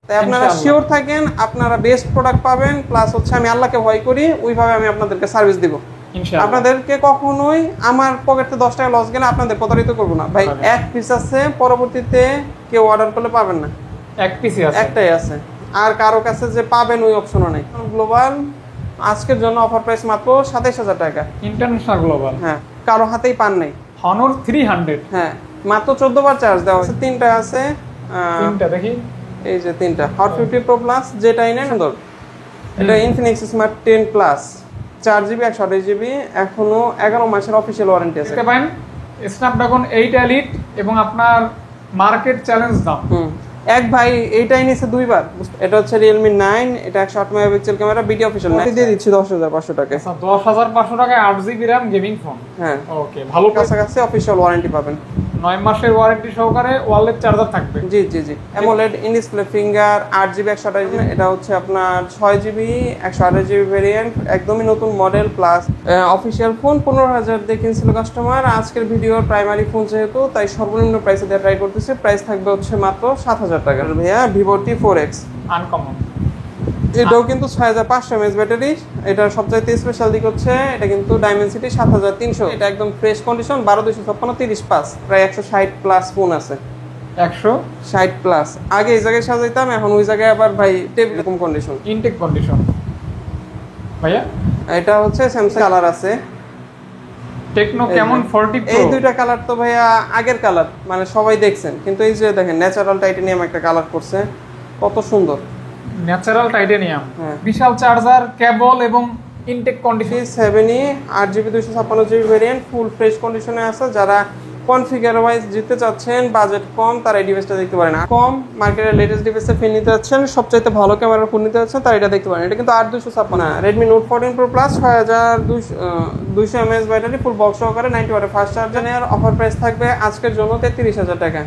তাই আপনারা শিওর থাকেন আপনারা বেস্ট প্রোডাক্ট পাবেন, প্লাস হচ্ছে আমি আল্লাহকে ভয় করি, ওইভাবে আমি আপনাদেরকে সার্ভিস দিব। আপনাদেরকে কখনোই আমার পকেটে 10 টাকা লস গেলে আপনাদের প্রতারিত করব না ভাই। এক পিস আছে, পরবর্তীতে কেউ অর্ডার করলে পাবেন না, এক পিসই আছে, একটাই আছে, আর কারো কাছে যে পাবেন ওই অপশনও নেই। গ্লোবাল আজকের জন্য অফার প্রাইস মাত্র 27000 টাকা, ইন্টারন্যাশনাল গ্লোবাল। হ্যাঁ, কারো হাতেই পান নাই। Honor 300, হ্যাঁ, মাত্র 14 বার চার্জ দেওয়া আছে। তিনটা আছে, তিনটা দেখি, এই যে তিনটা Hot 50 Pro Plus, যেটাই নেন সুন্দর। এটা Infinix Smart 10 Plus, 4GB 128GB, এখনো 11 মাসের অফিশিয়াল ওয়ারেন্টি আছে। দেখতে পারেন স্ন্যাপড্রাগন 8 এলিট এবং আপনার মার্কেট চ্যালেঞ্জ দাম। এক ভাই এইটাই নিছে দুইবার। এটা হচ্ছে Realme 9, এটা 108 মেগাপিক্সেল ক্যামেরা, বিডি অফিশিয়াল না, দিয়ে দিচ্ছি 10500 টাকায়। আচ্ছা, 10500 টাকায় 8GB RAM গেমিং ফোন। হ্যাঁ, ওকে, ভালো কাছাকাছি অফিশিয়াল ওয়ারেন্টি পাবেন। 9 মাসের ওয়ারেন্টি সহকারে ওয়ালেট চার্জার থাকবে। জি জি জি, AMOLED in display finger, 8GB 128GB, এটা হচ্ছে আপনার 6GB 128GB ভেরিয়েন্ট, একদমই নতুন মডেল, প্লাস অফিশিয়াল ফোন। 15000 দিয়ে কিনছিল কাস্টমার। আজকের ভিডিওর প্রাইমারি ফোন যেহেতু, তাই সর্বনিম্ন প্রাইসে দেওয়া ট্রাই করতেছে। প্রাইস থাকবে হচ্ছে মাত্র 7000 টাকা। ভাইয়া Vivo T4X আনকমন, এটাও কিন্তু 6500 mAh ব্যাটারি। এটার সবচাইতে স্পেশাল দিক হচ্ছে এটা কিন্তু ডাইমেনসিটি 7300, এটা একদম ফ্রেশ কন্ডিশন, 12256 30+, প্রায় 160 প্লাস ফোন আছে। 160 প্লাস। আগে এই জায়গায় সাজাইতাম, এখন ওই জায়গায় আবার ভাই টেবিল এরকম কন্ডিশন, ইনটেক কন্ডিশন। ভাইয়া এটা হচ্ছে স্যামসাং কালার আছে, টেকনো কেমন 40 প্রো, এই দুইটা কালার তো ভাইয়া আগের কালার, মানে সবাই দেখছেন, কিন্তু এই যে দেখেন ন্যাচারাল টাইটানিয়াম একটা কালার করছে, কত সুন্দর ন্যাচারাল টাইটানিয়াম, বিশাল চার্জার, কেবল এবং intact condition. 7E 8GB 256GB variant, full fresh কন্ডিশনে আছে। যারা কনফিগার ওয়াইজ জিততে চাচ্ছেন, বাজেট কম, তারা এই ডিভাইসটা দেখতে পারেন। কম মার্কেটের লেটেস্ট ডিভাইসে ফোন নিতে যাচ্ছেন, সবচাইতে ভালো ক্যামেরার ফোন নিতে যাচ্ছেন, তারা এটা দেখতে পারেন। এটা কিন্তু 8256 না, Redmi Note 14 Pro Plus, 6200 mAh battery, ফুল বক্স সহকারে, 90 ওয়াটের ফাস্ট চার্জার। অফার প্রাইস থাকবে আজকের জন্য 33000 টাকা।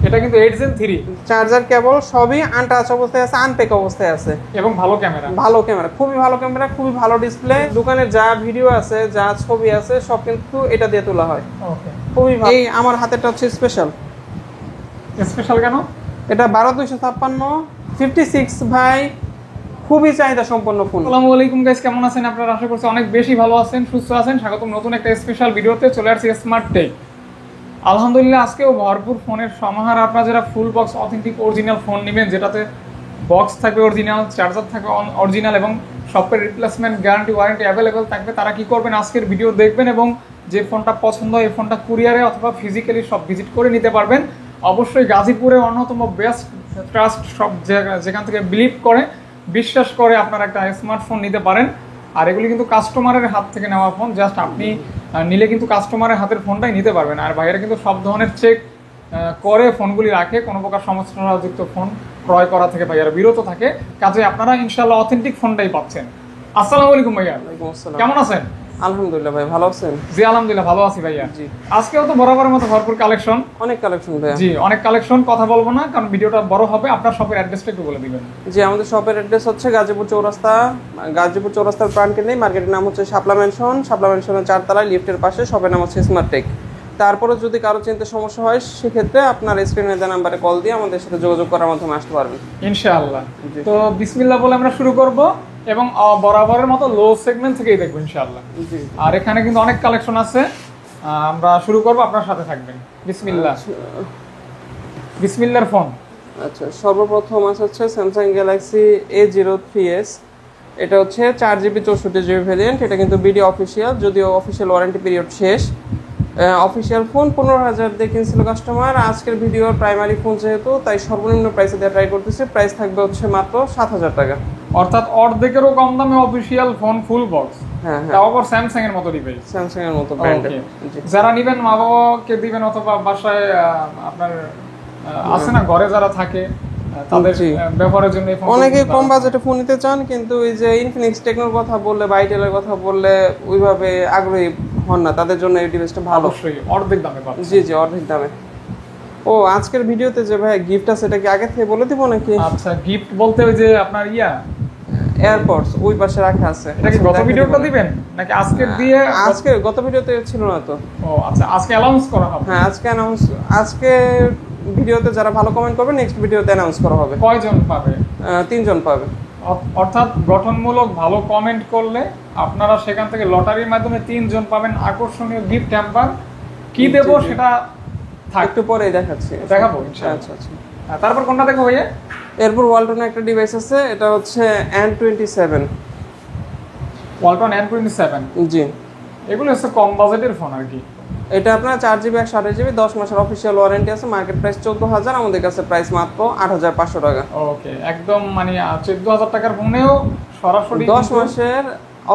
এটা কিন্তু 8 Gen 3, চার্জার কেবল সবই আনটাচ অবস্থায় আছে, আনপেক অবস্থায় আছে, এবং ভালো ক্যামেরা, ভালো ক্যামেরা, খুবই ভালো ক্যামেরা, খুবই ভালো ডিসপ্লে। দোকানে যা ভিডিও আছে, যা ছবি আছে, সব কিন্তু এটা দিয়ে তোলা হয়। ওকে, খুবই ভালো। এই আমার হাতেরটা হচ্ছে স্পেশাল। স্পেশাল কেন? এটা 12256 56 ভাই, খুবই চাহিদা সম্পন্ন ফোন। আসসালামু আলাইকুম গাইস, কেমন আছেন আপনারা? আশা করছি অনেক বেশি ভালো আছেন, সুস্থ আছেন। স্বাগতম নতুন একটা স্পেশাল ভিডিওতে। চলে আসছি স্মার্ট টেক। আলহামদুলিল্লাহ, আজকেও ভরপুর ফোনের সমাহার। আপনারা যারা full box authentic original phone নেবেন, যেটাতে বক্স থাকবে অরিজিনাল, চার্জার থাকবে অরিজিনাল এবং software replacement guarantee warranty available থাকবে, তারা কি করবেন, আজকের ভিডিও দেখবেন এবং যে ফোনটা পছন্দ হয় এই ফোনটা কুরিয়ারে অথবা ফিজিক্যালি সব ভিজিট করে নিতে পারবেন। অবশ্যই গাজীপুরে অন্যতম বেস্ট ট্রাস্ট সব যেখান থেকে বিলিভ করে, বিশ্বাস করে আপনারা একটা স্মার্টফোন নিতে পারেন। আর এগুলি কিন্তু কাস্টমারের হাত থেকে নেওয়া ফোন, জাস্ট আপনি নিলে কিন্তু কাস্টমারের হাতের ফোনটাই নিতে পারবেন। আর ভাইয়েরা কিন্তু সব ধরনের চেক করে ফোনগুলি রাখে, কোনো প্রকার সমস্যাযুক্ত ফোন ক্রয় করা থেকে ভাইয়ারা বিরত থাকে। কাজে আপনারা ইনশাআল্লাহ অথেন্টিক ফোনটাই পাচ্ছেন। আসসালামু আলাইকুম ভাইয়া, কেমন আছেন? আলহামদুলিল্লাহ ভাই, ভালো আছেন? জি আলহামদুলিল্লাহ ভালো আছি ভাইয়া। জি, আজকেও তো বরাবরের মতো ভরপুর কালেকশন, অনেক কালেকশন ভাইয়া। জি অনেক কালেকশন, কথা বলবো না কারণ ভিডিওটা বড় হবে। আপনার শপের অ্যাড্রেসটা একটু বলে দিবেন। জি, আমাদের শপের অ্যাড্রেস হচ্ছে গাজীপুর চৌরাস্তার প্রাণকেন্দ্রে, মার্কেটের নাম হচ্ছে শাপলা ম্যানশন, শাপলা ম্যানশনের 4 তলায় লিফটের পাশে, শপের নাম হচ্ছে স্মার্ট টেক। তারপরে যদি কারো চিনতে সমস্যা হয়, সেক্ষেত্রে আপনার স্ক্রিনে দেওয়া নাম্বারে কল দিয়ে আমাদের সাথে যোগাযোগ করার মাধ্যমে আসতে পারবেন ইনশাআল্লাহ। তো বিসমিল্লাহ বলে আমরা শুরু করব এবং বরাবরের মতো লো সেগমেন্ট থেকেই দেখবো ইনশাআল্লাহ। আর এখানে কিন্তু অনেক কালেকশন আছে, আমরা শুরু করব, আপনার সাথে থাকবেন। বিসমিল্লাহ, বিসমিল্লাহর ফোন। আচ্ছা, সর্বপ্রথম হচ্ছে স্যামসাং গ্যালাক্সি A03s। এটা হচ্ছে 4GB 64GB ভেরিয়েন্ট। এটা কিন্তু বিডি অফিসিয়াল, যদিও অফিসিয়াল ওয়ারেন্টি পিরিয়ড শেষ। অফিসিয়াল ফোন 15000 দিয়ে কিনছিল কাস্টমার। আজকের ভিডিওর প্রাইমারি ফোন যেহেতু, তাই সর্বনিম্ন প্রাইসে দেওয়া ট্রাই করতেছে। প্রাইস থাকবে হচ্ছে মাত্র 7000 টাকা, অর্থাৎ অর্ধেকেরও কম দামে অফিসিয়াল ফোন ফুল বক্স। হ্যাঁ হ্যাঁ, তাও আবার স্যামসাং এর মতো ডিভাইস, স্যামসাং এর মতো ব্র্যান্ডের। যারা নেবেন মা বাবাকে দিবেন অথবা বাসায় আপনার আছে না ঘরে যারা থাকে তাদের ব্যবহারের জন্য এই ফোন। অনেকে কম বাজেটে ফোন নিতে চান, কিন্তু এই যে ইনফিনিক্স টেকনোর কথা বললে বা আইটেলের কথা বললে ওইভাবে আগ্রহী হন না, তাদের জন্য এই ডিভাইসটা ভালো। অবশ্যই অর্ধেক দামে পাবেন। জি জি, অর্ধেক দামে। ও আজকের ভিডিওতে যে ভাই গিফট আছে, এটা কি আগে থেকে বলে দিব নাকি? আচ্ছা, গিফট বলতে ওই যে আপনার এয়ারপডস ওই পাশে রাখা আছে। এটা কি গত ভিডিওটা দিবেন নাকি আজকে দিয়ে? গত ভিডিওতে ছিল না তো। ও আচ্ছা, আজকে অ্যানাউন্স করা হবে। হ্যাঁ, আজকে ভিডিওতে যারা ভালো কমেন্ট করবে নেক্সট ভিডিওতে অ্যানাউন্স করা হবে। কয়জন পাবে? 3 জন পাবে। অর্থাৎ গঠনমূলক ভালো কমেন্ট করলে আপনারা সেখান থেকে লটারির মাধ্যমে 3 জন পাবেন আকর্ষণীয় গিফট হ্যাম্পার। কি দেবো সেটা একটু পরে দেখাচ্ছি, দেখাবো। আচ্ছা আচ্ছা। তারপর কোনটা দেখো ভাইয়া? এরপর ওয়ালটনের একটা ডিভাইস আছে, এটা হচ্ছে N27। ওয়ালটন N27। জি, এগুলো হচ্ছে কম বাজেটের ফোন আর কি। এটা আপনার 4GB 128GB 10 মাসের অফিসিয়াল ওয়ারেন্টি আছে। মার্কেট প্রাইস 14,000, আমাদের কাছে প্রাইস মাত্র 8,500 টাকা। ওকে, একদম মানে 14,000 টাকার ফোনেও সরাসরি 10 মাসের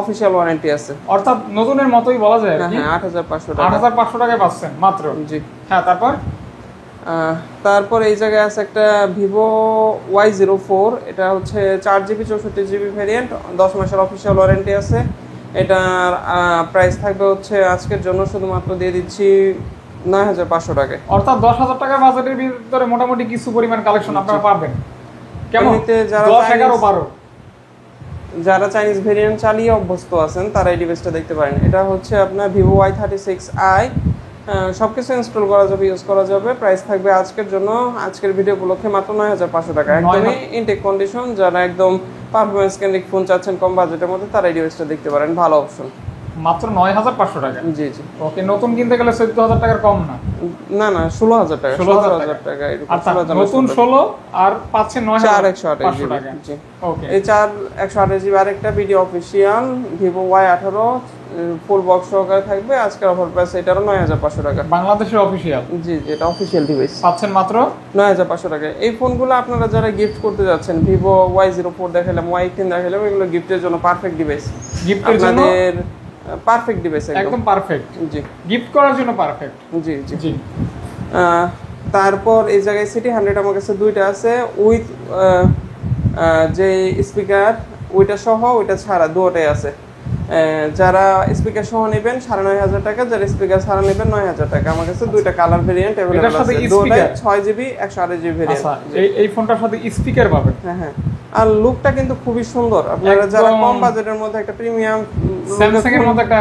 অফিসিয়াল ওয়ারেন্টি আছে, অর্থাৎ নতুনের মতোই বলা যায়। হ্যাঁ 8,500 টাকা। 8,500 টাকায় পাচ্ছেন মাত্র। জি হ্যাঁ, তারপর এই জায়গায় আছে একটা ভিভো Y04। এটা হচ্ছে 4GB 64GB ভ্যারিয়েন্ট, 10 মাসের অফিসিয়াল ওয়ারেন্টি আছে। এটার প্রাইস থাকবে হচ্ছে আজকের জন্য শুধুমাত্র দিয়ে দিচ্ছি 9,500 টাকায়। অর্থাৎ 10,000 টাকা বাজেটের ভিতরে মোটামুটি কিছু পরিমাণ কালেকশন আপনারা পাবেন। কেমন? এমনিতে যারা 10, 11, 12 যারা চাইনিজ ভেরিয়েন্ট চালিয়ে অভ্যস্ত আছেন তারা এই ডিভাইসটা দেখতে পারেন। এটা হচ্ছে আপনার ভিভো Y36i। সবকিছু ইনস্টল করা যাবে, ইউজ করা যাবে। প্রাইস থাকবে আজকের জন্য, আজকের ভিডিও উপলক্ষে মাত্র 9,500 টাকা। একদমই ইনটেক কন্ডিশন। যারা একদম পারফরমেন্স কেন্দ্রিক ফোন চাচ্ছেন কম বাজেটের মধ্যে, তারা এই ডিভাইসটা দেখতে পারেন, ভালো অপশন। মাত্র 9,500 টাকা। জি জি। ওকে, নতুন কিনতে গেলে 14,000 টাকার কম না? না 16,000 টাকা। 16,000 টাকা। আচ্ছা, নতুন 16 আর পাচ্ছেন 9,500 টাকা। জি। ওকে, এই 4/128GB আরেকটা ভিডিও অফিশিয়াল ভিভো Y18 ফুল বক্স সহকারে থাকবে। আজকের অফার প্রাইস এটারও 9,500 টাকা। বাংলাদেশের অফিশিয়াল। জি, এটা অফিশিয়াল ডিভাইস। পাচ্ছেন মাত্র 9,500 টাকা। এই ফোনগুলো আপনারা যারা গিফট করতে যাচ্ছেন, ভিভো Y04 দেখালাম, Y18 দেখালাম, এগুলো গিফটের জন্য পারফেক্ট ডিভাইস। গিফটের জন্য পারফেক্ট ডিভাইস, একদম পারফেক্ট। জি, গিফট করার জন্য পারফেক্ট। জি জি জি। তারপর এই জায়গায় সিটি 100 আমার কাছে দুইটা আছে, উইথ যে স্পিকার ওইটা সহ ওইটা ছাড়া দুটোই আছে। যারা স্পিকার সহ নেবেন 9,500 টাকা, যারা স্পিকার ছাড়া নেবেন 9,000 টাকা। আমার কাছে দুইটা কালার ভেরিয়েন্ট अवेलेबल আছে, দুটোই 6GB 128GB ভেরিয়েন্ট। আচ্ছা, এই ফোনটার সাথে স্পিকার পাবেন। হ্যাঁ হ্যাঁ, আর লুকটা কিন্তু খুবই সুন্দর। আপনারা যারা কম বাজেটের মধ্যে একটা প্রিমিয়াম স্যামসাং এর মতো একটা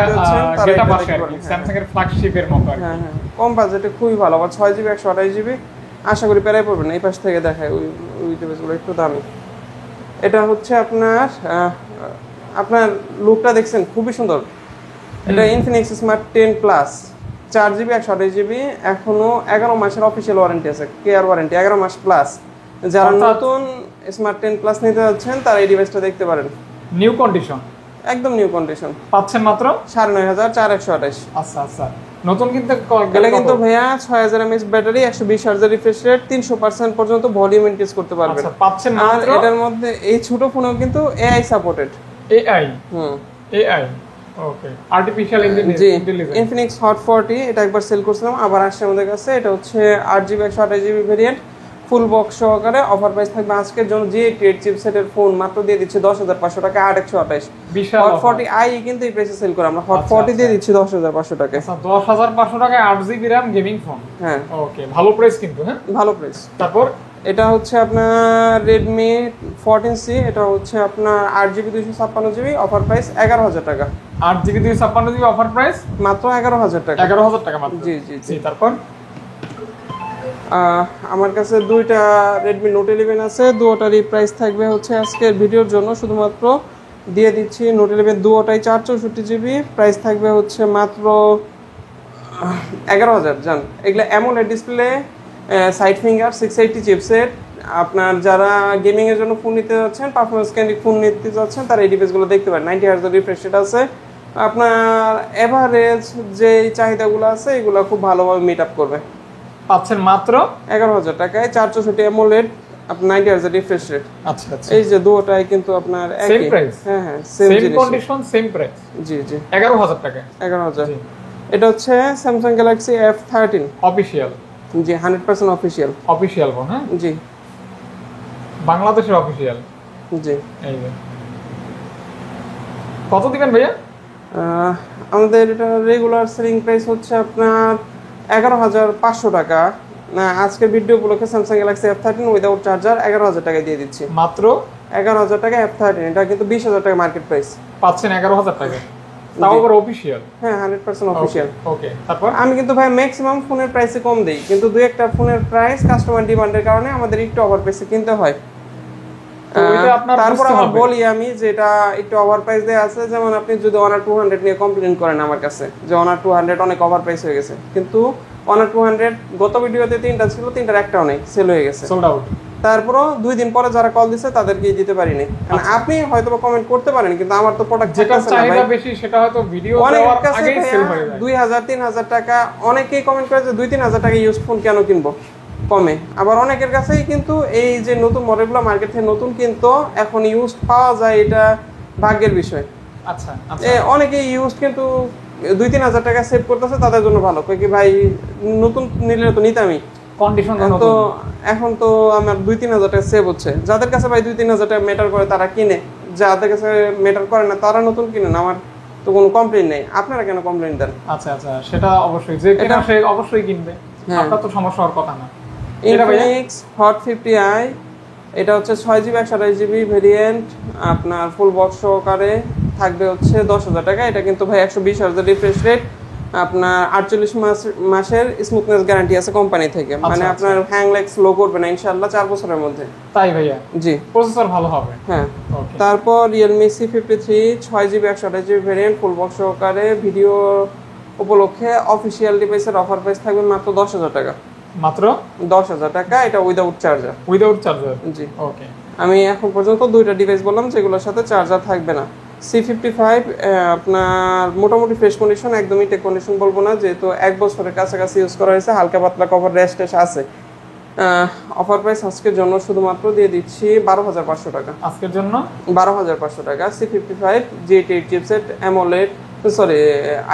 গেটআপ আসে আর কি, স্যামসাং এর ফ্ল্যাগশিপের মতো আর কি। হ্যাঁ হ্যাঁ, কম বাজেটে খুবই ভালো। আবার 6GB 128GB, আশা করি পেরাই পড়বেন না। এই পাশ থেকে দেখায় ওই ডিভাইসগুলো একটু দামি। এটা হচ্ছে আপনার লুকটা দেখছেন খুবই সুন্দর। এটা Infinix smart 10 plus, 4GB 128GB, এখনো 11 মাসের অফিসিয়াল ওয়ারেন্টি আছে, কেয়ার ওয়ারেন্টি 11 মাস প্লাস। যারা নতুন স্মার্ট 10 প্লাস নিতে যাচ্ছেন তারা এই ডিভাইসটা দেখতে পারেন। নিউ কন্ডিশন, একদম নিউ কন্ডিশন। পাচ্ছেন মাত্র 9,500, 4,128। আচ্ছা আচ্ছা, নতুন কিনতে গেলে কিন্তু ভাইয়া 6000 mAh battery, 120 Hz refresh rate, 300% পর্যন্ত ভলিউম ইনক্রিজ করতে পারবেন। আচ্ছা, পাচ্ছেন আর মাত্র। এটার মধ্যে এই ছোট ফোনেও কিন্তু এআই সাপোর্টেড। এআই, এআই, ওকে, আর্টিফিশিয়াল ইন্টেলিজেন্স। ইনফিনিক্স হট 40, এটা একবার সেল করছিলাম, আবার আসছে আমাদের কাছে। এটা হচ্ছে 8GB 128GB variant, full box সহকারে। অফার প্রাইস থাকবে আজকের জন্য G88 চিপসেটের ফোন মাত্র দিয়ে দিচ্ছি 10,500 টাকা, 8,128। বিশাল হট 40i কিন্তু এই প্রাইসে সেল করে, আমরা হট 40 দিয়ে দিচ্ছি 10,500 টাকা। আচ্ছা, 10,500 টাকায় 8GB RAM গেমিং ফোন। হ্যাঁ, ওকে, ভালো প্রাইস কিন্তু। হ্যাঁ, ভালো প্রাইস। তারপর এটা হচ্ছে আপনার Redmi 14C। এটা হচ্ছে আপনার 8GB 256GB, অফার প্রাইস 11,000 টাকা। 8GB 256GB অফার প্রাইস মাত্র 11,000 টাকা। 11,000 টাকা মাত্র। জি জি জি। তারপর আমার কাছে দুইটা Redmi Note 11 আছে, দুটোটারই প্রাইস থাকবে হচ্ছে আজকের ভিডিওর জন্য শুধুমাত্র দিয়ে দিচ্ছি। Note 11 দুটোটাই 464GB, প্রাইস থাকবে হচ্ছে মাত্র 11,000। জান, এগুলো AMOLED display, side finger, 680 chipset. আপনার যারা গেমিং এর জন্য ফোন নিতে যাচ্ছেন, পারফরমেন্স কেন্দ্রিক ফোন নিতে যাচ্ছেন, তারা এই ডিভাইসগুলো দেখতে পারেন। 90 Hz রিফ্রেশ রেট আছে। আপনার এভারেজ যে চাহিদাগুলো আছে এগুলো খুব ভালোভাবে মিট আপ করবে। পাচ্ছেন মাত্র 11,000 টাকায় 464 অ্যামোলেড, আপনার 90 Hz রিফ্রেশ রেট। আচ্ছা আচ্ছা, এই যে দুটোটাই কিন্তু আপনার সেম প্রাইস। হ্যাঁ হ্যাঁ, সেম কন্ডিশন, সেম প্রাইস। জি জি, 11,000 টাকা। 11,000। এটা হচ্ছে Samsung Galaxy F13 অফিশিয়াল। জি, 100% অফিশিয়াল। Official phone. হ্যাঁ জি, বাংলাদেশের অফিশিয়াল। জি। এই যে কত দিবেন ভাইয়া? আমাদের এটা রেগুলার সেলিং প্রাইস হচ্ছে আপনার 11,500 টাকা। আজকের ভিডিও উপলক্ষে Samsung Galaxy F13 without charger 11,000 টাকায় দিয়ে দিচ্ছি। মাত্র 11,000 টাকা F13। এটা কিন্তু 20,000 টাকা মার্কেট প্রাইস। পাচ্ছেন 11,000 টাকা। তাও আবার অফিশিয়াল? হ্যাঁ 100% অফিশিয়াল। ওকে, তারপর আমি কিন্তু ভাই ম্যাক্সিমাম ফোনের প্রাইসে কম দেই, কিন্তু দুই একটা ফোনের প্রাইস কাস্টমার ডিমান্ডের কারণে আমাদের একটু ওভার প্রাইসে কিনতে হয়। তো এটা আপনার তারপর বুঝতে আবার হবে। বলি আমি যে এটা একটু ওভার প্রাইস দেয়া আছে, যেমন আপনি যদি অনার 200 নিয়ে কমপ্লেইন করেন আমার কাছে যে অনার 200 অনেক ওভার প্রাইস হয়ে গেছে, কিন্তু অনার 200 গত ভিডিওতে 3টা ছিল, 3টার একটাও নেই, সেল হয়ে গেছে। Sold out. তারপরও 2 দিন পরে যারা কল দিছে তাদেরকেই দিতে পারিনি। কারণ আপনি হয়তো কমেন্ট করতে পারেন, কিন্তু আমার তো প্রোডাক্ট যেটা চাহিদা বেশি সেটা হয়তো ভিডিও দেওয়ার আগেই সেল হয়ে যায়। 2000-3000 টাকা, অনেকেই কমেন্ট করে যে 2-3000 টাকা ইউজ ফোন কেন কিনবো কমে। আবার অনেকের কাছেই কিন্তু এই যে নতুন মডেলগুলো মার্কেট থেকে নতুন কিন্তু এখন ইউজ পাওয়া যায়, এটা ভাগ্যের বিষয়। আচ্ছা আচ্ছা। অনেকেই ইউজ কিন্তু 2-3000 টাকা সেভ করতেছে, তাদের জন্য ভালো। কই কি ভাই নতুন নিলে তো নিতামই, কন্ডিশন তো এখন তো আমার 2-3000 টাকা সেভ হচ্ছে। যাদের কাছে ভাই 2-3000 টাকা ম্যাটার করে তারা কিনে, যাদের কাছে ম্যাটার করে না তারা নতুন কিনেন, আমার তো কোনো কমপ্লেইন নেই। আপনারা কেন কমপ্লেইন দেন? আচ্ছা আচ্ছা, সেটা অবশ্যই, যে কিনা সে অবশ্যই কিনবে, আপনার তো সমস্যা হওয়ার কথা না। ইনফিনিক্স হট 50i, এটা হচ্ছে 6GB 128GB ভেরিয়েন্ট, আপনার ফুল বক্স সহকারে থাকবে হচ্ছে 10,000 টাকা। এটা কিন্তু ভাই 120 Hz রিফ্রেশ রেট, আপনার 48 মাসের স্মুথনেস গ্যারান্টি আছে কোম্পানি থেকে, মানে আপনার হ্যাং ল্যাগ স্লো করবে না ইনশাআল্লাহ 4 বছরের মধ্যে। তাই ভাইয়া? জি, প্রসেসর ভালো হবে। হ্যাঁ। তারপর Realme C53 6GB 128GB variant full box সহকারে, ভিডিও উপলক্ষে অফিশিয়াল ডিভাইসের অফার প্রাইস থাকবে মাত্র 10,000 টাকা। মাত্র 10,000 টাকা, এটা উইদাউট চার্জার। Without charger? জি। ওকে। আমি এখন পর্যন্ত 2টা ডিভাইস বললাম যেগুলোর সাথে চার্জার থাকবে না। C55 আপনার মোটামুটি ফ্রেশ কন্ডিশন, একদমই টেক কন্ডিশন বলবো না, যেহেতু 1 বছরের কাছাকাছি ইউজ করা হয়েছে, হালকা পাতলা কভার রেস্ট আছে। অফার প্রাইস আজকের জন্য শুধুমাত্র দিয়ে দিচ্ছি 12,500 টাকা। আজকের জন্য 12,500 টাকা। C55 G8 chipset, AMOLED, sorry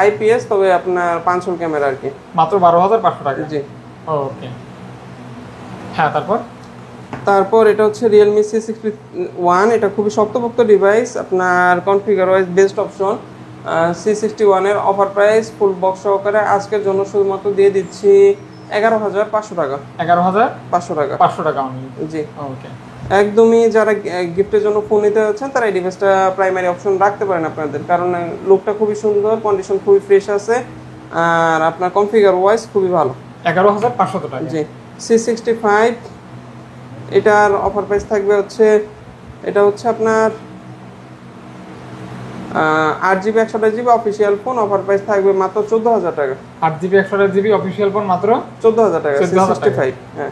IPS, তবে আপনার 5 হোল ক্যামেরা আর কি। মাত্র 12,500 টাকা? জি। ওকে, হ্যাঁ। তারপর এটা হচ্ছে Realme C61, এটা খুবই শক্তপোক্ত ডিভাইস, আপনার configure wise best option. C61 এর অফার প্রাইস ফুল বক্স সহকারে আজকের জন্য শুধুমাত্র দিয়ে দিচ্ছি 11,500 টাকা। 11,500 টাকা? 500 টাকা অনলি? জি। ওকে। একদমই যারা গিফটের জন্য ফোন নিতে যাচ্ছেন তারা এই ডিভাইসটা প্রাইমারি অপশন রাখতে পারেন আপনাদের, কারণ লুকটা খুবই সুন্দর, কন্ডিশন খুবই ফ্রেশ আছে, আর আপনার কনফিগার ওয়াইজ খুবই ভালো। 11,500 টাকা? জি। C65 এটার অফার প্রাইস থাকবে হচ্ছে, এটা হচ্ছে আপনার 8GB 128GB official phone, offer price থাকবে মাত্র 14,000 টাকা। 8GB 128GB অফিশিয়াল ফোন মাত্র 14,000 টাকা। C65, হ্যাঁ।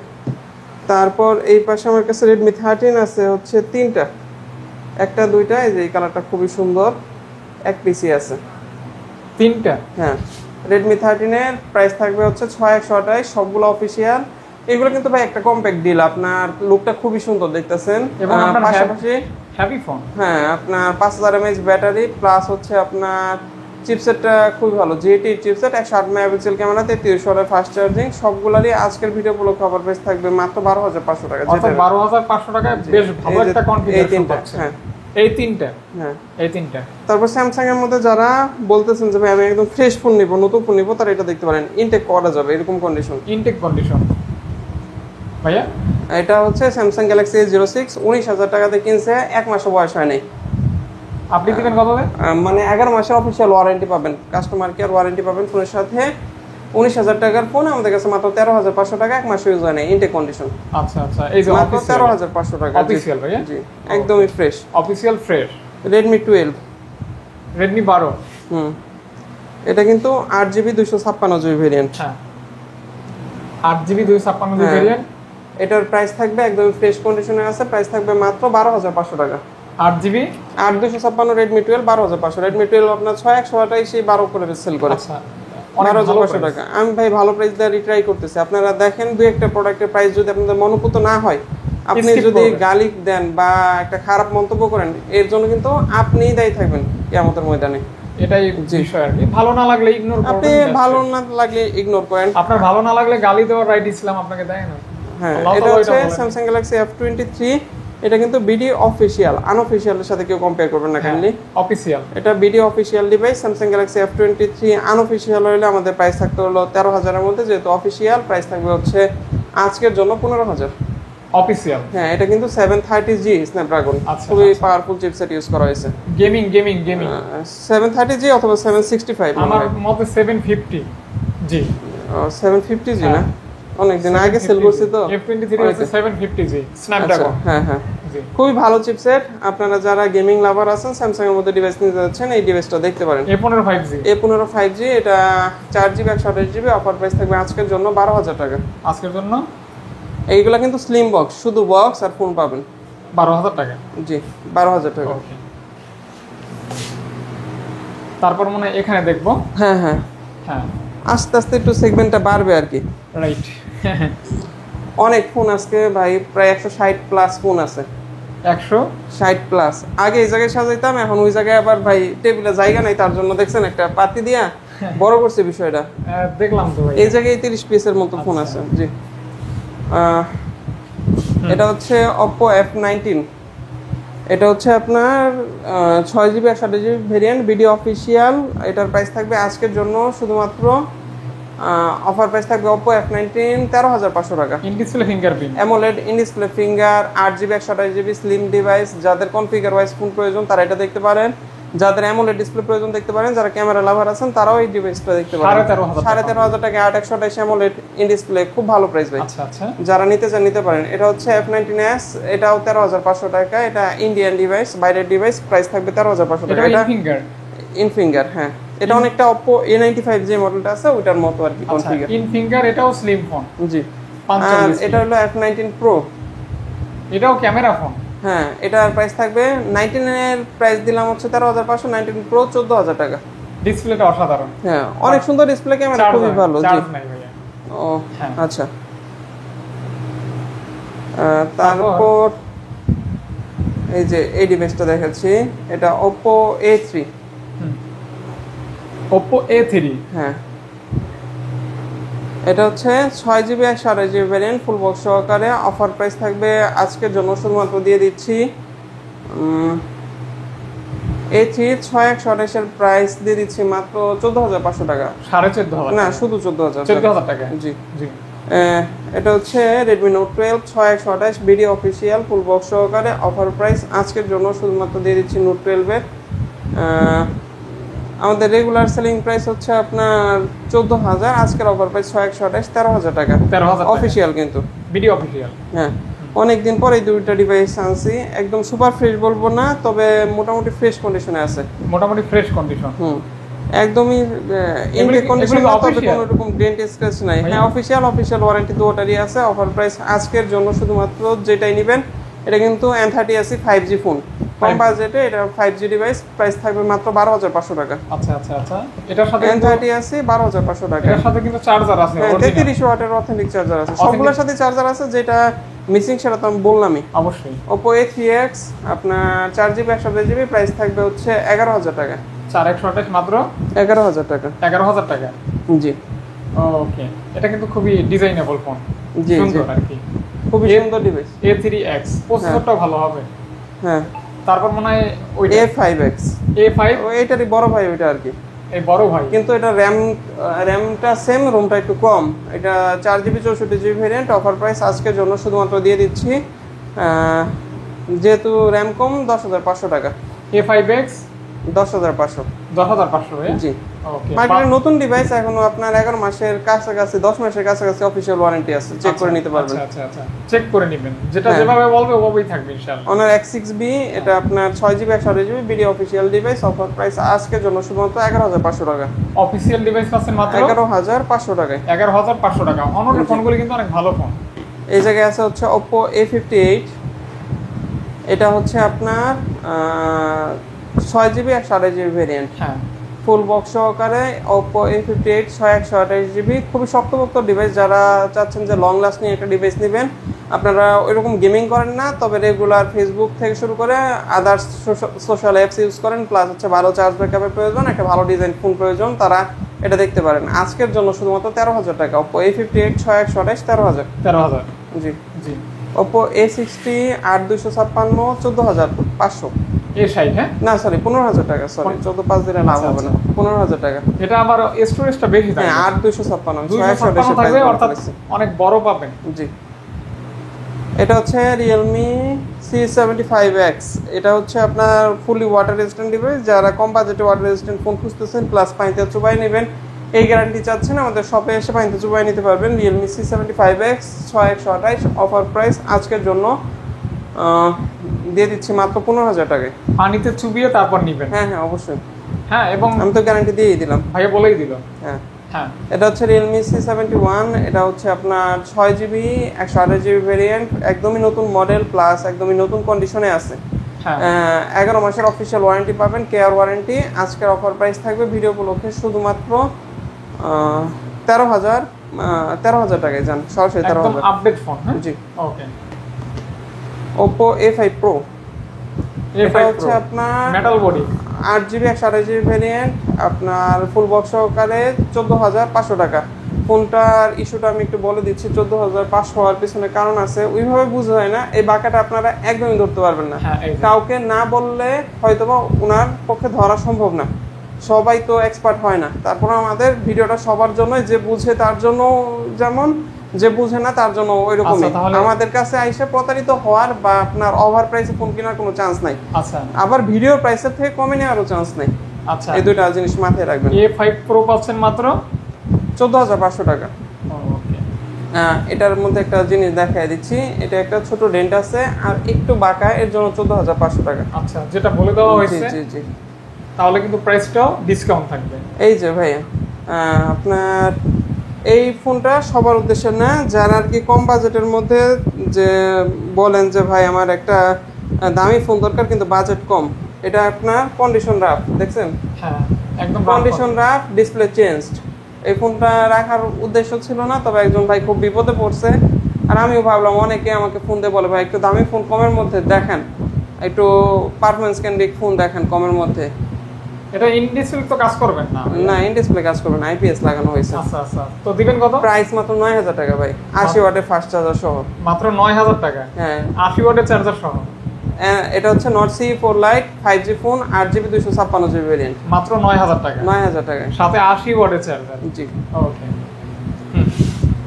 তারপর এই পাশে আমার কাছে Redmi 13 আছে হচ্ছে 3টা, একটা 2টা, এই যে এই কালারটা খুবই সুন্দর, এক পিসি আছে। 3টা? হ্যাঁ। Redmi 13 এর প্রাইস থাকবে হচ্ছে 6128, সবগুলো অফিশিয়াল। এগুলো কিন্তু ভাই একটা কম্প্যাক্ট ডিল, আপনার লুকটা খুবই সুন্দর দেখতেছেন, এবং পাশাপাশি হ্যাভি ফোন। হ্যাঁ, আপনার 5000 mAh ব্যাটারি, প্লাস হচ্ছে আপনার চিপসেটটা খুবই ভালো, G8 চিপসেট, 108 মেগাপিক্সেল ক্যামেরা, 33 ওয়াটের ফাস্ট চার্জিং, সবগুলোরই আজকের ভিডিও উপলক্ষে অফার প্রাইস থাকবে মাত্র 12,500 টাকা। অর্থাৎ 12,500 টাকায় বেশ ভালো একটা কনফিগারেশন পাচ্ছেন। হ্যাঁ, এই তিনটা? হ্যাঁ, এই তিনটা। তারপর স্যামসাং এর মধ্যে যারা বলতেছেন যে ভাই আমি একদম ফ্রেশ ফোন নিব, নতুন ফোন নিব, তারা এটা দেখতে পারেন, ইনটেক করা যাবে এরকম কন্ডিশন। ইনটেক কন্ডিশন ভাইয়া? এটা হচ্ছে স্যামসাং গ্যালাক্সি A06, 19,000 টাকাতে কিনছে, 1 মাসও বয়স হয় নাই। আপনি দিবেন কততে? মানে 11 মাসের অফিসিয়াল ওয়ারেন্টি পাবেন, কাস্টমার কেয়ার ওয়ারেন্টি পাবেন ফোনের সাথে। 19,000 টাকার ফোন আমাদের কাছে মাত্র 13,500 টাকা, 1 মাস ইউজ হয় নাই, ইনটেক কন্ডিশন। আচ্ছা আচ্ছা, এই যে মাত্র 13,500 টাকা অফিসিয়াল ভাইয়া? জি, একদমই fresh, official fresh. Redmi 12, Redmi 12। এটা কিন্তু 8GB 256GB ভেরিয়েন্ট। হ্যাঁ, 8GB 256GB ভেরিয়েন্ট। এটার প্রাইস থাকবে একদম ফ্রেশ কন্ডিশনে আছে, প্রাইস থাকবে মাত্র 12,500 টাকা। 8GB 8256 Redmi 12 12,500। Redmi 12 আপনার 6128 12 করে সেল করে। আচ্ছা, 12,500 টাকা। আমি ভাই ভালো প্রাইস দিয়ে রিট্রাই করতেছি, আপনারা দেখেন দুই একটা প্রোডাক্টের প্রাইস যদি আপনাদের মনোপুত না হয়, আপনি যদি গালি দেন বা একটা খারাপ মন্তব্য করেন, এর জন্য কিন্তু আপনিই দায়ী থাকবেন কিয়ামতের ময়দানে। এটাই বিষয় আর কি। ভালো না লাগলে ইগনোর করবেন, আপনি ভালো না লাগলে ইগনোর করেন। আপনার ভালো না লাগলে গালি দেওয়ার রাইট ইসলাম আপনাকে দেয় না। হ্যাঁ, এটা হচ্ছে Samsung Galaxy F23, এটা কিন্তু BD অফিশিয়াল, আনঅফিশিয়ালের সাথে কেউ কম্পেয়ার করবেন না কাইন্ডলি। অফিশিয়াল, এটা BD official device. Samsung Galaxy F23 unofficial হলে আমাদের প্রাইস থাকতে হলো 13,000 এর মধ্যে, যেহেতু অফিশিয়াল প্রাইস থাকবে হচ্ছে আজকের জন্য 15,000। অফিসিয়াল। হ্যাঁ, এটা কিন্তু 730G স্ন্যাপড্রাগন, আচ্ছা, খুবই আচ্ছা। পাওয়ারফুল চিপসেট ইউজ করা হয়েছে। গেমিং 730G অথবা 765 আমার মতে 750 জি। 750G না, হ্যাঁ। অনেকদিন আগে সেল করছি তো। F23 হচ্ছে 750G স্ন্যাপড্রাগন। হ্যাঁ হ্যাঁ, জি। খুবই ভালো চিপসেট। আপনারা যারা গেমিং লাভার আছেন, স্যামসাং এর মধ্যে ডিভাইস নিতে যাচ্ছেন, এই ডিভাইসটা দেখতে পারেন। A15 5G। A15 5G, এটা 4GB 128GB, অফার প্রাইস থাকবে আজকের জন্য 12,000 টাকা। আজকের জন্য এইগুলা কিন্তু স্লিম বক্স, শুধু বক্স আর ফোন পাবেন। 12,000 টাকা। জি, 12,000 টাকা। ওকে। তারপর মনে হয় এখানে দেখবো। হ্যাঁ হ্যাঁ, হ্যাঁ, আস্তে আস্তে একটু সেগমেন্টটা বাড়বে আর কি। রাইট। অনেক ফোন আজকে ভাই, প্রায় 160 প্লাস ফোন আছে। 160 প্লাস। আগে এই জায়গায় সাজাইতাম, এখন ওই জায়গায় আবার ভাই টেবিলে জায়গা নাই, তার জন্য দেখছেন একটা পাতি দিয়া বড় করছে বিষয়টা। দেখলাম তো ভাই। এই জায়গায় 30 পিসের মতো ফোন আছে। জি, এটা হচ্ছে Oppo F19। এটা হচ্ছে আপনার 6GB 128GB variant, video official. এটার প্রাইস থাকবে আজকের জন্য শুধুমাত্র অফার প্রাইস থাকবে Oppo F19 13,500 টাকা। In display fingerprint, AMOLED, in display finger, 8GB 128GB slim device. যাদের কনফিগার ওয়াইজ ফোন প্রয়োজন তারা এটা দেখতে পারেন, যাদের অ্যামোলেড ডিসপ্লে প্রয়োজন দেখতে পারেন, যারা ক্যামেরা লাভার আছেন তারাও এই ডিভাইসটা দেখতে পারেন। 13,500 টাকা 8/128 অ্যামোলেড ইন ডিসপ্লে, খুব ভালো প্রাইস ভাই। আচ্ছা আচ্ছা। যারা নিতে চান নিতে পারেন। এটা হচ্ছে F19s, এটাও 13,500 টাকা। এটা ইন্ডিয়ান ডিভাইস, বাইরের ডিভাইস, প্রাইস থাকবে 13,500 টাকা। এটা ইন ফিঙ্গার, ইন ফিঙ্গার। হ্যাঁ, এটা অনেকটা Oppo A95 যে মডেলটা আছে ওইটার মতো আর কি কনফিগার। ইন ফিঙ্গার, এটাও স্লিম ফোন। জি। আর এটা হলো F19 Pro, এটাও ক্যামেরা ফোন। হ্যাঁ, এটার প্রাইস থাকবে 19 এর প্রাইস দিলাম হচ্ছে 13,500, 19 Pro 14,000 টাকা। ডিসপ্লেটা অসাধারণ। হ্যাঁ, অনেক সুন্দর ডিসপ্লে, ক্যামেরা খুবই ভালো। জি। চার্জ নাই ভাইয়া। ও হ্যাঁ। আচ্ছা। তারপর এই যে এই ডিভাইসটা দেখাচ্ছি, এটা Oppo A3। Oppo A3। হ্যাঁ, এটা হচ্ছে 6GB 128GB ভ্যারিয়েন্ট, ফুল বক্স সহকারে। অফার প্রাইস থাকবে আজকের জন্য শুধুমাত্র দিয়ে দিচ্ছি A3 6/128 এর প্রাইস দিয়ে দিচ্ছি মাত্র 14,500 টাকা। 14,500 না, শুধু 14,000 14,000 টাকা। জি জি। এটা হচ্ছে Redmi Note 12 6/128 ভিডিও অফিসিয়াল, ফুল বক্স সহকারে। অফার প্রাইস আজকের জন্য শুধুমাত্র দিয়ে দিচ্ছি Note 12 এর। আমাদের রেগুলার সেলিং প্রাইস হচ্ছে আপনার 14,000, আজকের অফার প্রাইস 6/128 13,000 টাকা। 13,000 অফিসিয়াল কিন্তু, ভিডিও অফিসিয়াল। হ্যাঁ। অনেকদিন পরে এই দুইটা ডিভাইস আনছি, একদম সুপার ফ্রেশ বলবো না, তবে মোটামুটি ফ্রেশ কন্ডিশনে আছে। মোটামুটি ফ্রেশ কন্ডিশন। একদমই ইনটেক কন্ডিশন, তবে অফিসিয়াল? কোনো রকম ডেন্ট স্ক্র্যাচ নাই। হ্যাঁ, অফিসিয়াল ওয়ারেন্টি দুটোরই আছে। অফার প্রাইস আজকের জন্য শুধুমাত্র যেটাই নেবেন, এটা কিন্তু N30 5G ফোন, কম বাজেটে। এটা 5G ডিভাইস, প্রাইস থাকবে মাত্র 12,500 টাকা। আচ্ছা আচ্ছা আচ্ছা। এটার সাথে N30 12,500 টাকা। এটার সাথে কিন্তু চার্জার আছে, 33 ওয়াটের অথেন্টিক চার্জার আছে। সবগুলোর সাথে চার্জার আছে, যেটা মিসিং সেটা তো আমি বললামই। অবশ্যই। Oppo A3X আপনার 4GB 128GB, প্রাইস থাকবে হচ্ছে 11,000 টাকা। 4/128 মাত্র 11,000 টাকা। 11,000 টাকা। জি। ওকে, এটা কিন্তু খুবই ডিজাইনেবল ফোন, জি সুন্দর আর কি, খুবই সুন্দর ডিভাইস। A3X প্রসেসরটাও ভালো হবে। হ্যাঁ, তারপর মনে হয় ওইটা A5X, A5, এইটারই বড় ভাই ওইটা আর কি। এই বড় ভাই, কিন্তু এটা র্যামটা সেম, রোমটা একটু কম। এটা 4GB 64GB variant. Offer price আজকের জন্য শুধুমাত্র দিয়ে দিচ্ছি, যেহেতু র্যাম কম, 10,500 টাকা। A5X 10,500। 10,500। জি। ওকে, মার্কেটের নতুন ডিভাইস, এখনো আপনার 11 মাসের কাছাকাছি, 10 মাসের কাছাকাছি অফিসিয়াল ওয়ারেন্টি আছে, চেক করে নিতে পারবেন। আচ্ছা আচ্ছা, চেক করে নেবেন, যেটা হ্যাঁ। যেভাবে বলবে ওভাবেই থাকবে ইনশাআল্লাহ। Honor X6B, এটা আপনার 6GB 128GB video official device. Offer price আজকের জন্য শুধুমাত্র 11,500 টাকা। অফিসিয়াল ডিভাইস পাচ্ছেন মাত্র 11,500 টাকায়। 11,500 টাকা। অনরের ফোনগুলো কিন্তু অনেক ভালো ফোন। এই জায়গায় আছে হচ্ছে Oppo A58, এটা হচ্ছে আপনার 6GB 128GB ভেরিয়েন্ট, হ্যাঁ, ফুল বক্স সহকারে। Oppo A58 6/128GB, খুবই শক্তপোক্ত ডিভাইস। যারা চাচ্ছেন যে লং লাস্টিং একটা ডিভাইস নেবেন, আপনারা ওইরকম গেমিং করেন না, তবে রেগুলার ফেসবুক থেকে শুরু করে আদার্স সোশ্যাল অ্যাপস ইউজ করেন, প্লাস হচ্ছে ভালো চার্জ ব্যাকআপের প্রয়োজন, একটা ভালো ডিজাইন ফোন প্রয়োজন, তারা এটা দেখতে পারেন। আজকের জন্য শুধুমাত্র 13,000 টাকা। Oppo A58 6/128 13,000। 13,000। জি জি। Oppo A60 8/256 14,500। A60, হ্যাঁ, না সরি 15,000 টাকা, সরি 14,500 দিলে লাভ আচ্ছা, হবে না, 15,000 টাকা। এটা আবার স্টোরেজটা বেশি থাকে। হ্যাঁ, 8/256 256 থাকবে, অর্থাৎ অনেক বড় পাবেন। জি। এটা হচ্ছে রিয়েলমি C75X। এটা হচ্ছে আপনার ফুলি ওয়াটার রেজিস্ট্যান্ট ডিভাইস। যারা কম বাজেটে ওয়াটার রেজিস্ট্যান্ট ফোন খুঁজতেছেন প্লাস পানিতে চুবাই নেবেন, এই গ্যারান্টি চাচ্ছেন, আমাদের শপে এসে পানিতে চুবাই নিতে পারবেন। রিয়েলমি C75X 6128 অফার প্রাইস আজকের জন্য দিয়ে দিচ্ছি মাত্র 15,000 টাকায়। পানিতে চুবিয়ে তারপর নিবেন? হ্যাঁ হ্যাঁ অবশ্যই। হ্যাঁ, এবং আমি তো গ্যারান্টি দিয়েই দিলাম, ভাইয়া বলেই দিল। হ্যাঁ হ্যাঁ, এটা হচ্ছে রিয়েলমি C71। এটা হচ্ছে আপনার 6GB 128GB ভেরিয়েন্ট, একদমই নতুন মডেল প্লাস একদমই নতুন কন্ডিশনে আছে। হ্যাঁ 11 মাসের অফিসিয়াল ওয়ারেন্টি পাবেন, কেয়ার ওয়ারেন্টি। আজকের অফার প্রাইস থাকবে ভিডিও উপলক্ষে শুধুমাত্র 13,000 টাকায়। যান সরাসরি একদম 13,000। Update phone. হ্যাঁ জি। ওকে। Oppo A5 Pro। এটা A5 হচ্ছে Pro আপনার metal body, 8GB 128GB variant, আপনার ফুল বক্স সহকারে 14,500 টাকা। ফোনটার ইস্যুটা আমি একটু বলে দিচ্ছি। 14,500 হওয়ার পিছনে কারণ আছে, ওইভাবে বুঝতে হয় না, এই বাঁকাটা আপনারা একদমই ধরতে পারবেন না। হ্যাঁ, এই যে। কাউকে না বললে হয়তোবা ওনার পক্ষে ধরা সম্ভব না, সবাই তো এক্সপার্ট হয় না। তারপর আমাদের ভিডিওটা সবার জন্য, যে বুঝে তার জন্য যেমন, যে বুঝে না তার জন্য ওইরকমই। আচ্ছা, তাহলে আমাদের কাছে আইসা প্রতারিত হওয়ার বা আপনার ওভার প্রাইসে ফোন কেনার কোনো চান্স নাই। আচ্ছা আবার ভিডিওর প্রাইসের থেকে কমে নেওয়ারও চান্স নেই। আচ্ছা, এই দুইটা জিনিস মাথায় রাখবেন। A5 Pro পাচ্ছেন মাত্র 14,500 টাকা। ওকে। এটার মধ্যে একটা জিনিস দেখাই দিচ্ছি, এটা একটা ছোট ডেন্ট আছে আর একটু বাঁকা, এর জন্য 14,500 টাকা। আচ্ছা, যেটা বলে দেওয়া জি হয়েছে জি জি। তাহলে কিন্তু প্রাইসটাও ডিসকাউন্ট থাকবে। এই যে ভাইয়া, আপনার এই ফোনটা সবার উদ্দেশ্যে না, যারা আর কি কম বাজেটের মধ্যে যে বলেন যে ভাই আমার একটা দামি ফোন দরকার কিন্তু বাজেট কম। এটা আপনার কন্ডিশন রাফ, দেখছেন? হ্যাঁ, একদম কন্ডিশন রাফ, ডিসপ্লে চেঞ্জড। এই ফোনটা রাখার উদ্দেশ্য ছিল না, তবে একজন ভাই খুব বিপদে পড়ছে, আর আমিও ভাবলাম, অনেকে আমাকে ফোন দিয়ে বলে ভাই একটু দামি ফোন কমের মধ্যে দেখেন, একটু পারফরমেন্স কেন্দ্রিক ফোন দেখেন কমের মধ্যে। এটা ইন ডিসপ্লে তো কাজ করবেন না? না, ইন ডিসপ্লে কাজ করবে না, আইপিএস লাগানো হয়েছে। আচ্ছা আচ্ছা, তো দিবেন কত? প্রাইস মাত্র 9,000 টাকা ভাই, 80 ওয়াটের ফাস্ট চার্জার সহ। মাত্র 9,000 টাকা? হ্যাঁ, 80 ওয়াটের চার্জার সহ। এটা হচ্ছে not C4 light 5G phone, 8GB 256GB variant, মাত্র 9,000 টাকা? 9,000 টাকা সাথে 80 ওয়াটের চার্জার। জি। ওকে।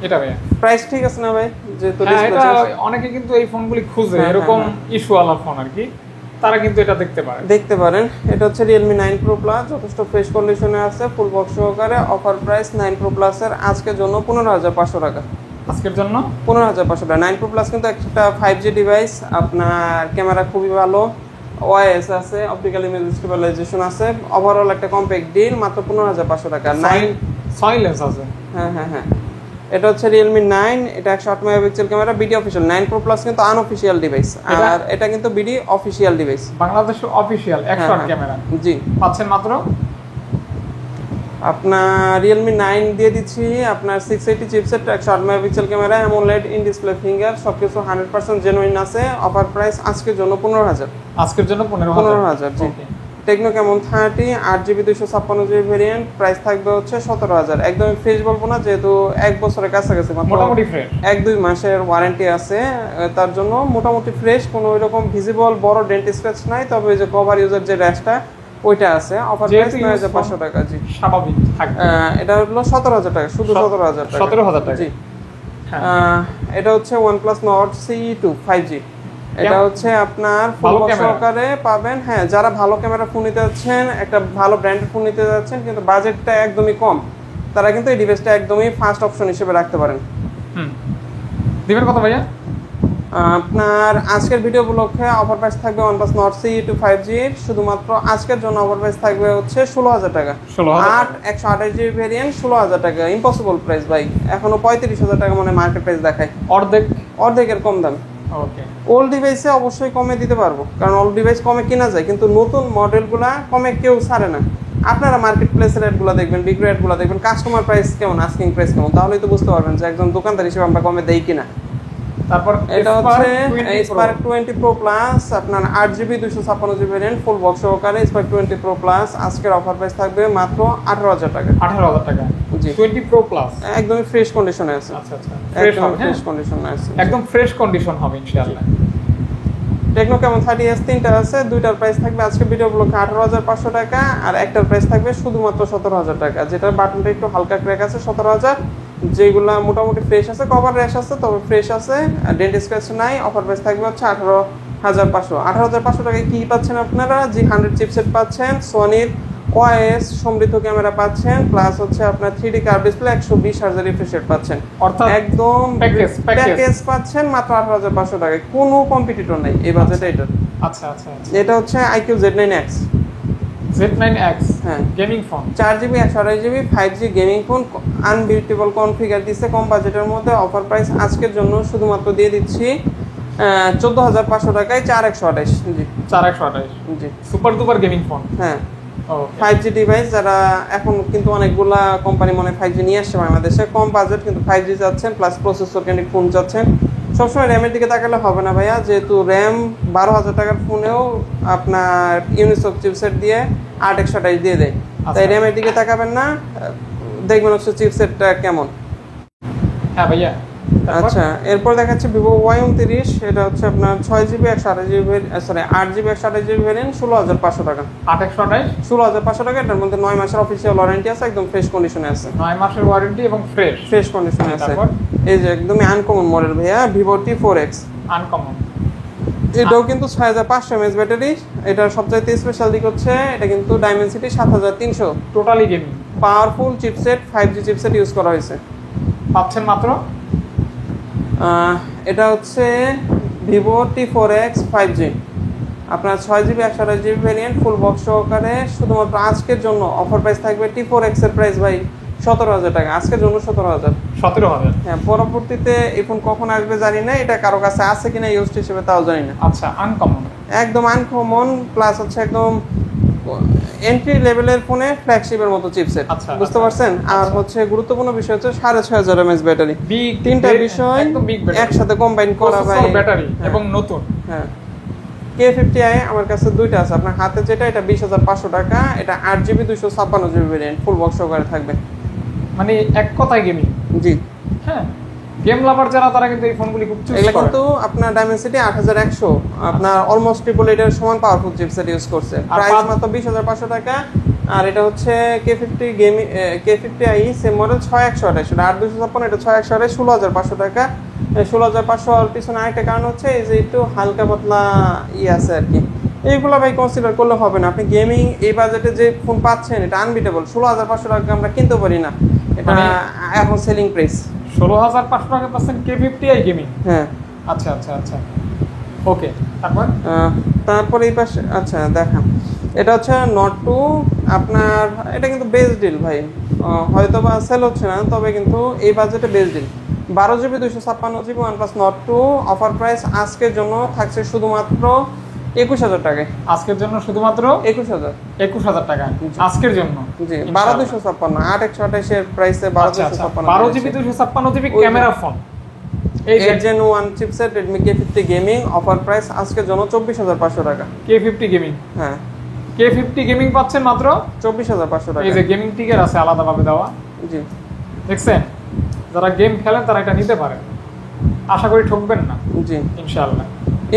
এটা ভাইয়া প্রাইস ঠিক আছে না ভাই? যেহেতু হ্যাঁ, ডিসপ্লে এটা চেঞ্জ অনেকে কিন্তু এই ফোনগুলি খুঁজে, হ্যাঁ, এরকম হ্যাঁ, ইস্যুওয়ালা ফোন আর কি, তারা কিন্তু এটা দেখতে পারে। দেখতে পারেন। এটা হচ্ছে Realme 9 Pro Plus, যথেষ্ট ফ্রেশ কন্ডিশনে আছে, ফুল বক্স সহকারে। অফার প্রাইস 9 Pro Plus এর আজকের জন্য 15,500 টাকা। আজকের জন্য 15,500 টাকা। 9 Pro Plus কিন্তু একটা 5G ডিভাইস, আপনার ক্যামেরা খুবই ভালো, ওআইএস আছে, অপটিক্যাল ইমেজ স্টেবিলাইজেশন আছে, ওভারঅল একটা কম্প্যাক্ট ডিল, মাত্র 15,500 টাকা। 9 সাইলেন্স আছে। হ্যাঁ হ্যাঁ হ্যাঁ, এটা হচ্ছে Realme 9। এটা 108 megapixel camera, BD official. 9 Pro Plus কিন্তু আনঅফিশিয়াল ডিভাইস, আর এটা কিন্তু বিডি অফিশিয়াল ডিভাইস, বাংলাদেশের অফিশিয়াল 108 ক্যামেরা। জি। পাচ্ছেন মাত্র আপনার Realme 9 দিয়ে দিচ্ছি আপনার 680 chipset, 108 megapixel camera, AMOLED in display finger, সবকিছু 100% জেনুইন আছে। অফার প্রাইস আজকের জন্য 15,000। আজকের জন্য 15,000 জি। টেকনো কেমন 30 8GB 256GB ভেরিয়েন্ট, প্রাইস থাকবে হচ্ছে 17,000। একদমই ফ্রেশ বলবো না, যেহেতু 1 বছরের কাছাকাছি, মোটামুটি ফ্রেশ, 1-2 মাসের ওয়ারেন্টি আছে, তার জন্য মোটামুটি ফ্রেশ, কোনো ওইরকম ভিজিবল বড় ডেন্ট স্ক্র্যাচ নাই, তবে ওই যে কভার ইউজার যে র্যাশটা ওইটা আছে। অফার প্রাইস 9,500 টাকা। জি, স্বাভাবিক থাকবে। এটা হলো 17,000 টাকা, শুধু 17,000 টাকা। 17,000 টাকা জি। এটা হচ্ছে OnePlus Nord CE2 5G। এটা হচ্ছে আপনার ফুল বক্স সহকারে পাবেন। হ্যাঁ, যারা ভালো ক্যামেরা ফোন নিতে যাচ্ছেন, একটা ভালো ব্র্যান্ডের ফোন নিতে যাচ্ছেন কিন্তু বাজেটটা একদমই কম, তারা কিন্তু এই ডিভাইসটা একদমই ফার্স্ট অপশন হিসেবে রাখতে পারেন। দিবেন কত ভাইয়া? আপনার আজকের ভিডিও উপলক্ষে অফার প্রাইস থাকবে OnePlus Nord CE2 5G, শুধুমাত্র আজকের জন্য অফার প্রাইস থাকবে হচ্ছে 16,000 টাকা। 128GB ভেরিয়েন্ট, 16,000 টাকা। ইম্পসিবল প্রাইস ভাই, এখনো 35,000 টাকা মানে মার্কেট প্রাইস দেখায়, অর্ধেকের কম দাম। ওকে, ওল্ড ডিভাইসে অবশ্যই কমে দিতে পারবো, কারণ ওল্ড ডিভাইস কমে কেনা যায়, কিন্তু নতুন মডেলগুলা কমে কেউ ছাড়ে না। আপনারা মার্কেট প্লেসের রেটগুলো দেখবেন, বিগ রেটগুলো দেখবেন, কাস্টমার প্রাইস কেমন, আস্কিং প্রাইস কেমন, তাহলেই তো বুঝতে পারবেন যে একজন দোকানদার হিসেবে আমরা কমে দেই কিনা। তারপর এটা হচ্ছে Spark 20 Pro Plus, আপনার 8GB 256GB variant, full box সহকারে Spark 20 Pro Plus। আজকের অফার প্রাইস থাকবে মাত্র 18,000 টাকা। 18,000 টাকা। জি, 20 Pro Plus একদমই ফ্রেশ কন্ডিশনে আছে। আচ্ছা আচ্ছা, একদম ফ্রেশ কন্ডিশনে আছে, একদম ফ্রেশ কন্ডিশন হবে ইনশাআল্লাহ। টেকনো কেমন 30s তিনটা আছে, দুইটার প্রাইস থাকবে আজকে ভিডিও ব্লকে 18,500 টাকা, আর একটার প্রাইস থাকবে শুধুমাত্র 17,000 টাকা, যেটার বাটনটা একটু হালকা ক্র্যাক আছে 17,000। যেগুলা মোটামুটি ফ্রেশ আছে, কভার র্যাশ আছে তবে ফ্রেশ আছে, ডেন্ট স্ক্র্যাচ নাই। অফার প্রাইস থাকবে হচ্ছে 18,500। 18,500 টাকায় কি পাচ্ছেন আপনারা? G100 চিপসেট পাচ্ছেন, সোনির OIS সমৃদ্ধ ক্যামেরা পাচ্ছেন, প্লাস হচ্ছে আপনার 3D curve display, 120 hertz refresh rate পাচ্ছেন। অর্থাৎ একদম প্যাকেজ পাচ্ছেন মাত্র 18,500 টাকায়। কোনো কম্পিটিটর নাই এই বাজেটে এটা। আচ্ছা আচ্ছা আচ্ছা। এটা হচ্ছে IQ Z9X। Z9X হ্যাঁ, gaming phone, 4GB 128GB 5G gaming phone, unbeatable configure দিচ্ছে কম বাজেটের মধ্যে। অফার প্রাইস আজকের জন্য শুধুমাত্র দিয়ে দিচ্ছি 14,500 টাকায় 4128। জি 4128। জি সুপার ডুপার গেমিং ফোন। হ্যাঁ, ওকে। 5G device. যারা এখন কিন্তু অনেকগুলা কোম্পানি মনে 5G নিয়ে আসছে বাংলাদেশে, কম বাজেট কিন্তু 5G যাচ্ছেন, প্লাস প্রসেসর কেন্দ্রিক ফোন যাচ্ছেন। সবসময় র্যামের দিকে তাকালে হবে না ভাইয়া, যেহেতু র্যাম 12,000 টাকার ফোনেও আপনার ইউনিসক চিপসেট দিয়ে 8 দিয়ে দেয়। তাই র্যামের দিকে তাকাবেন না, দেখবেন হচ্ছে চিপসেটটা কেমন। হ্যাঁ ভাইয়া। আচ্ছা, এরপর দেখাচ্ছে ভিভো Y29। এটা হচ্ছে আপনার 6GB 128GB, sorry 8GB 128GB variant, 16,500 টাকা। 828 16,500 টাকা। এটার মধ্যে 9 মাসের অফিসিয়াল ওয়ারেন্টি আছে, একদম ফ্রেশ কন্ডিশনে আছে। 9 মাসের ওয়ারেন্টি এবং ফ্রেশ কন্ডিশনে আছে। তারপর এই যে একদমই আনকমন মডেল ভাইয়া, ভিভো T4X। আনকমন। এটাও কিন্তু 6500 mAh ব্যাটারি। এটার সবচাইতে স্পেশাল দিক হচ্ছে এটা কিন্তু Dimensity 7300। Totally gaming. Powerful chipset, 5G chipset use করা হয়েছে। পাচ্ছেন মাত্র এটা হচ্ছে ভিভো T4X 5G, আপনার 6GB 128GB variant, full box সহকারে। শুধুমাত্র আজকের জন্য অফার প্রাইস থাকবে T4X এর প্রাইস ভাই 17,000 টাকা। আজকের জন্য 17,000। 17,000। হ্যাঁ, পরবর্তীতে এই ফোন কখন আসবে জানি না, এটা কারো কাছে আছে কিনা ইউজড হিসেবে তাও জানি না। আচ্ছা, আনকমন। একদম আনকমন, প্লাস হচ্ছে একদম এন্ট্রি লেভেলের ফোনে ফ্ল্যাগশিপের মতো চিপসেট। আচ্ছা, বুঝতে পারছেন? আর হচ্ছে গুরুত্বপূর্ণ বিষয় হচ্ছে 6,500 mAh ব্যাটারি। বিগ তিনটা বিষয় একদম বিগ ব্যাটারি, একসাথে কম্বাইন করা ভাই। ব্যাটারি এবং নতুন। হ্যাঁ, K50i আমার কাছে দুইটা আছে। আপনার হাতে যেটা, এটা 20,500 টাকা। এটা 8GB 256GB variant, full box সহকারে থাকবে। মানে এক কথায় গেমিং। জি হ্যাঁ, গেম লাভার যারা তারা কিন্তু এই ফোনগুলি খুব চুজ এগুলা করে। কিন্তু আপনার ডাইমেনসিটি 8100, আপনার অলমোস্ট ট্রিপল এইটের সমান পাওয়ারফুল চিপসেট ইউজ করছে। প্রাইস মাত্র 20,500 টাকা। আর এটা হচ্ছে K50 gaming, K50i same model 6128। এটা 8256, এটা 6128, 16,500 টাকা। 16,500 আর পিছনে আরেকটা কারণ হচ্ছে এই যে একটু হালকা পাতলা আছে আর কি। এইগুলো ভাই কনসিডার করলে হবে না। আপনি গেমিং এই বাজেটে যে ফোন পাচ্ছেন এটা আনবিটেবল। 16,500 টাকা আমরা কিনতে পারি না, এটা এখন সেলিং প্রাইস। 16,500 টাকা পাচ্ছেন K50i গেমিং। হ্যাঁ, আচ্ছা আচ্ছা আচ্ছা, ওকে। তারপর এই পাশে আচ্ছা দেখান, এটা হচ্ছে নট টু। আপনার এটা কিন্তু বেস্ট ডিল ভাই, হয়তো বা সেল হচ্ছে না, তবে কিন্তু এই বাজেটে best deal. 12GB 256GB OnePlus Nord 2 offer price আজকের জন্য থাকছে শুধুমাত্র 21,000 টাকায়। আজকের জন্য শুধুমাত্র 21,000 টাকা আজকের জন্য। জি, 12,256, 8/128 এর প্রাইসে 12,256। 12GB 256GB camera phone. এই Gen 1 chipset Redmi K50 gaming, offer price আজকের জন্য 24,500 টাকা। K50 গেমিং, হ্যাঁ K50 গেমিং পাচ্ছেন মাত্র 24,500 টাকা। এই যে গেমিং টিকেট আছে আলাদাভাবে দেওয়া। জি, দেখছেন, যারা গেম খেলেন তারা এটা নিতে পারেন, আশা করি ঠকবেন না। জি ইনশাআল্লাহ।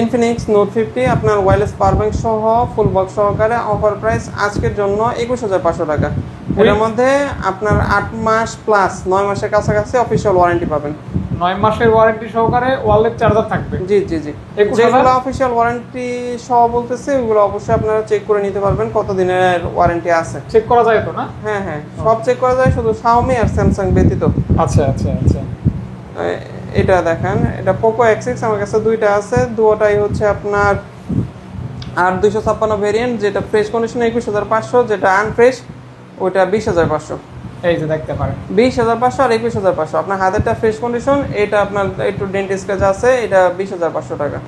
Infinix Note 50 আপনার ওয়্যারলেস পাওয়ার ব্যাংক সহ ফুল বক্স সহকারে, অফার প্রাইস আজকের জন্য 21,500 টাকা। এর মধ্যে আপনার 8 মাস প্লাস 9 মাসের কাছাকাছি অফিশিয়াল ওয়ারেন্টি পাবেন। 9 মাসের ওয়ারেন্টি সহকারে ওয়ালেট চার্জার থাকবে। জি জি জি, যেগুলো অফিশিয়াল ওয়ারেন্টি সহ বলতেছে ওগুলো অবশ্যই আপনারা চেক করে নিতে পারবেন কত দিনের ওয়ারেন্টি আছে। চেক করা যায় তো না? হ্যাঁ হ্যাঁ, সব চেক করা যায়, শুধু Xiaomi আর Samsung ব্যতীত। আচ্ছা আচ্ছা আচ্ছা, এটা দেখেন, এটা Poco X6 আমার কাছে দুইটা আছে, দুটোটাই হচ্ছে আপনার 8/256 ভেরিয়েন্ট, যেটা ফ্রেশ কন্ডিশনে 21,500, যেটা আনফ্রেশ ওইটা 20,500। এই যে দেখতে পারেন 20,500 আর 21,500। আপনার হাতেরটা ফ্রেশ কন্ডিশন, এটা আপনার একটু ডেন্ট স্ক্র্যাচ আছে, এটা 20,500 টাকা।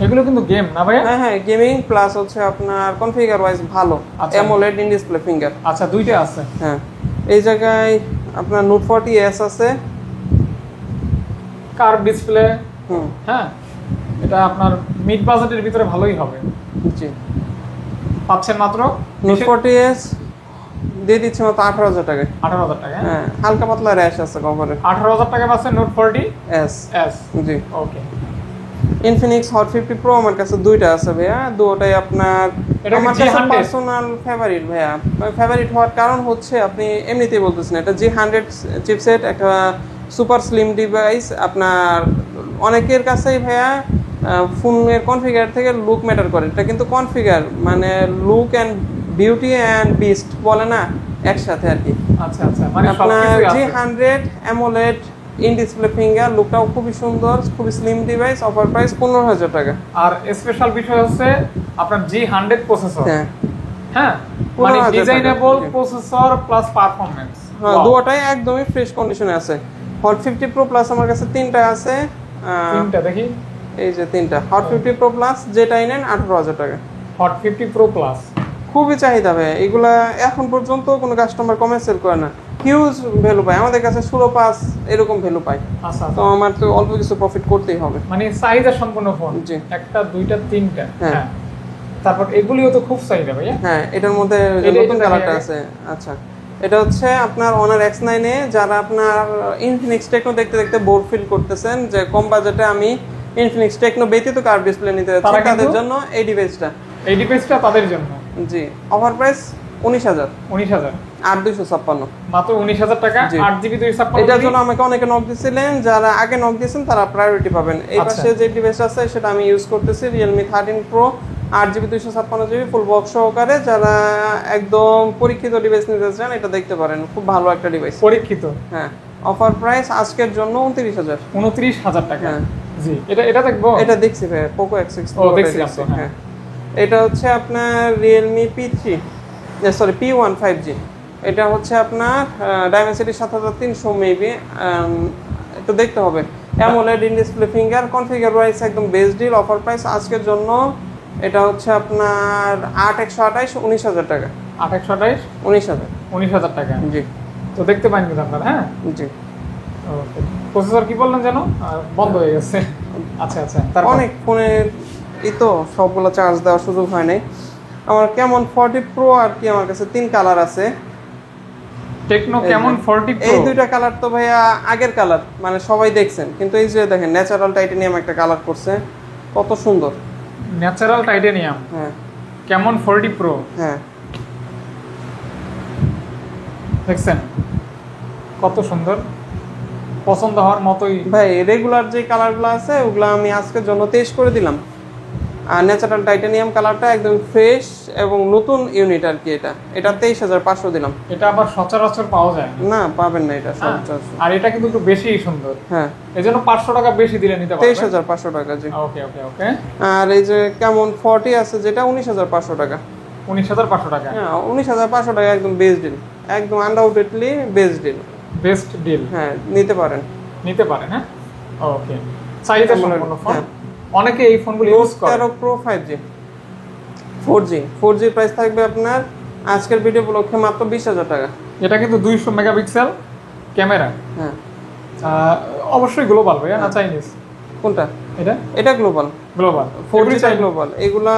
এগুলো কিন্তু গেম না ভাই? হ্যাঁ হ্যাঁ, গেমিং প্লাস হচ্ছে আপনার কনফিগার ওয়াইজ ভালো, অ্যামোলেড ইন ডিসপ্লে ফিঙ্গার। আচ্ছা, দুইটা আছে। হ্যাঁ, এই জায়গায় আপনার Note 40s আছে, কার্ভ ডিসপ্লে। হ্যাঁ, এটা আপনার মিড বাজেটের ভিতরে ভালোই হবে। জি, পাচ্ছেন মাত্র Note 40s দিয়ে দিচ্ছি মাত্র 18,000 টাকায়। 18,000 টাকা। হ্যাঁ, হালকা পাতলা র্যাশ আছে কভারে। 18,000 টাকা পাচ্ছেন Note 40s। জি ওকে, ইনফিনিক্স হট 50 প্রো আমার কাছে দুইটা আছে ভাইয়া, দুটোটাই আপনার আমার কাছে পার্সোনাল ফেভারিট ভাইয়া। ফেভারিট হওয়ার কারণ হচ্ছে আপনি এমনিতেই বলতেছেন এটা G100 চিপসেট, একটা সুপার স্লিম ডিভাইস। আপনার অনেকের কাছেই ভাইয়া ফোনের কনফিগার থেকে লুক ম্যাটার করে, এটা কিন্তু কনফিগার মানে look and beauty and beast বলে না একসাথে আর কি। আচ্ছা আচ্ছা, মানে আপনার G100 AMOLED in display finger, লুকটাও খুবই সুন্দর, খুবই স্লিম ডিভাইস, অফার প্রাইস 15,000 টাকা। আর স্পেশাল বিষয় হচ্ছে আপনার G100 প্রসেসর। হ্যাঁ হ্যাঁ, মানে ডিজাইনেবল প্রসেসর প্লাস পারফরম্যান্স, হ্যাঁ দুটোটাই একদমই ফ্রেশ কন্ডিশনে আছে। হট 50 প্রো প্লাস আমার কাছে তিনটা আছে, তিনটা দেখি, এই যে তিনটা হট 50 প্রো প্লাস যেটাই নেন 18,000 টাকা। হট 50 প্রো প্লাস খুবই চাহিদা ভাই, এগুলা এখন পর্যন্ত কোনো কাস্টমার কমে সেল করে না, হিউজ ভ্যালু পায় আমাদের কাছে, 16 এরকম ভ্যালু পায়। আচ্ছা, তো আমার তো অল্প কিছু প্রফিট করতেই হবে। মানে চাহিদা সম্পূর্ণ ফোন, জি একটা দুইটা তিনটা। হ্যাঁ, হ্যাঁ, তারপর এগুলিও তো খুব চাহিদা ভাইয়া। হ্যাঁ এটার মধ্যে নতুন কালারটা আছে। আচ্ছা, এটা হচ্ছে আপনার Honor X9 এ যারা আপনার ইনফিনিক্স টেকনো দেখতে দেখতে বোর ফিল করতেছেন যে কম বাজেটে আমি ইনফিনিক্স টেকনো ব্যতীত কার্ভ ডিসপ্লে নিতে যাচ্ছি, তাদের জন্য এই ডিভাইসটা। এই ডিভাইসটা তাদের জন্য জি, অফার প্রাইস 19,000। 19,000 8,256 মাত্র 19,000 টাকা, 8GB 256। এটার জন্য আমাকে অনেকে নক দিয়েছিলেন, যারা আগে নক দিয়েছেন তারা প্রায়োরিটি পাবেন। এই পাশে যে ডিভাইস আছে সেটা আমি ইউজ করতেছি, Realme 13 Pro 8GB 256GB ফুল বক্স সহকারে। যারা একদম পরীক্ষিত ডিভাইস নিতে চান এটা দেখতে পারেন, খুব ভালো একটা ডিভাইস। পরীক্ষিত, হ্যাঁ। অফার প্রাইস আজকের জন্য 29,000। 29,000 টাকা। হ্যাঁ জি, এটা দেখবো, এটা দেখছি ভাই, Poco X6 ও দেখছিলাম তো। হ্যাঁ, এটা হচ্ছে আপনার Realme P3 sorry P1 5G। এটা হচ্ছে আপনার Dimensity 7300 মেবি, একটু দেখতে হবে। AMOLED in display finger, configure wise একদম বেস্ট ডিল। অফার প্রাইস আজকের জন্য এটা হচ্ছে আপনার 8,128 19,000 টাকা। 8,128 19,000 টাকা। জি, তো দেখতে পাইনি কিন্তু আপনারা। হ্যাঁ জি, ওকে। প্রসেসর কি বললেন যেন বন্ধ হয়ে গেছে। আচ্ছা আচ্ছা, তারপর অনেক ফোনের এই তো সবগুলো চার্জ দেওয়ার সুযোগ হয় নাই। আমার কেমন 40 প্রো আর কি, আমার কাছে 3 কালার আছে। টেকনো কেমন 40 প্রো, এই দুইটা কালার তো ভাইয়া আগের কালার, মানে সবাই দেখছেন, কিন্তু এই যে দেখেন ন্যাচারাল টাইটানিয়াম একটা কালার করছে, কত সুন্দর। ন্যাচারাল টাইটানিয়াম, হ্যাঁ কেমন 40 প্রো, হ্যাঁ দেখছেন কত সুন্দর, পছন্দ হওয়ার মতোই। ভাই রেগুলার যে কালারগুলো আছে ওগুলো আমি আজকের জন্য 23 করে দিলাম, আর ন্যাচারাল টাইটানিয়াম কালারটা একদম ফ্রেশ এবং নতুন ইউনিট আর কি, এটা 23,500 দিলাম। এটা আবার সচরাচর পাওয়া যায় না, পাবেন না এটা সচরাচর। আর এটা কিন্তু একটু বেশি সুন্দর, হ্যাঁ এজন্য 500 টাকা বেশি দিলে নিতে পারবেন। 23,500 টাকা। জি, ওকে ওকে ওকে। আর এই যে কেমন 40 আছে যেটা 19,500 টাকা। 19,500 টাকা, হ্যাঁ 19,500 টাকা, একদম বেস্ট ডিল, একদম undoubtedly best deal. Best deal, হ্যাঁ নিতে পারেন। হ্যাঁ ওকে। চাহিদা সম্পন্ন ফোন, অনেকে এই ফোনগুলো ইউজ করে। 13 Pro 5G 4G প্রাইস থাকবে আপনার আজকের ভিডিও উপলক্ষে মাত্র 20,000 টাকা। এটা কিন্তু 200 মেগাপিক্সেল ক্যামেরা। হ্যাঁ অবশ্যই গ্লোবাল ভাইয়া, না চাইনিজ? কোনটা? এটা গ্লোবাল। 4G গ্লোবাল, এগুলা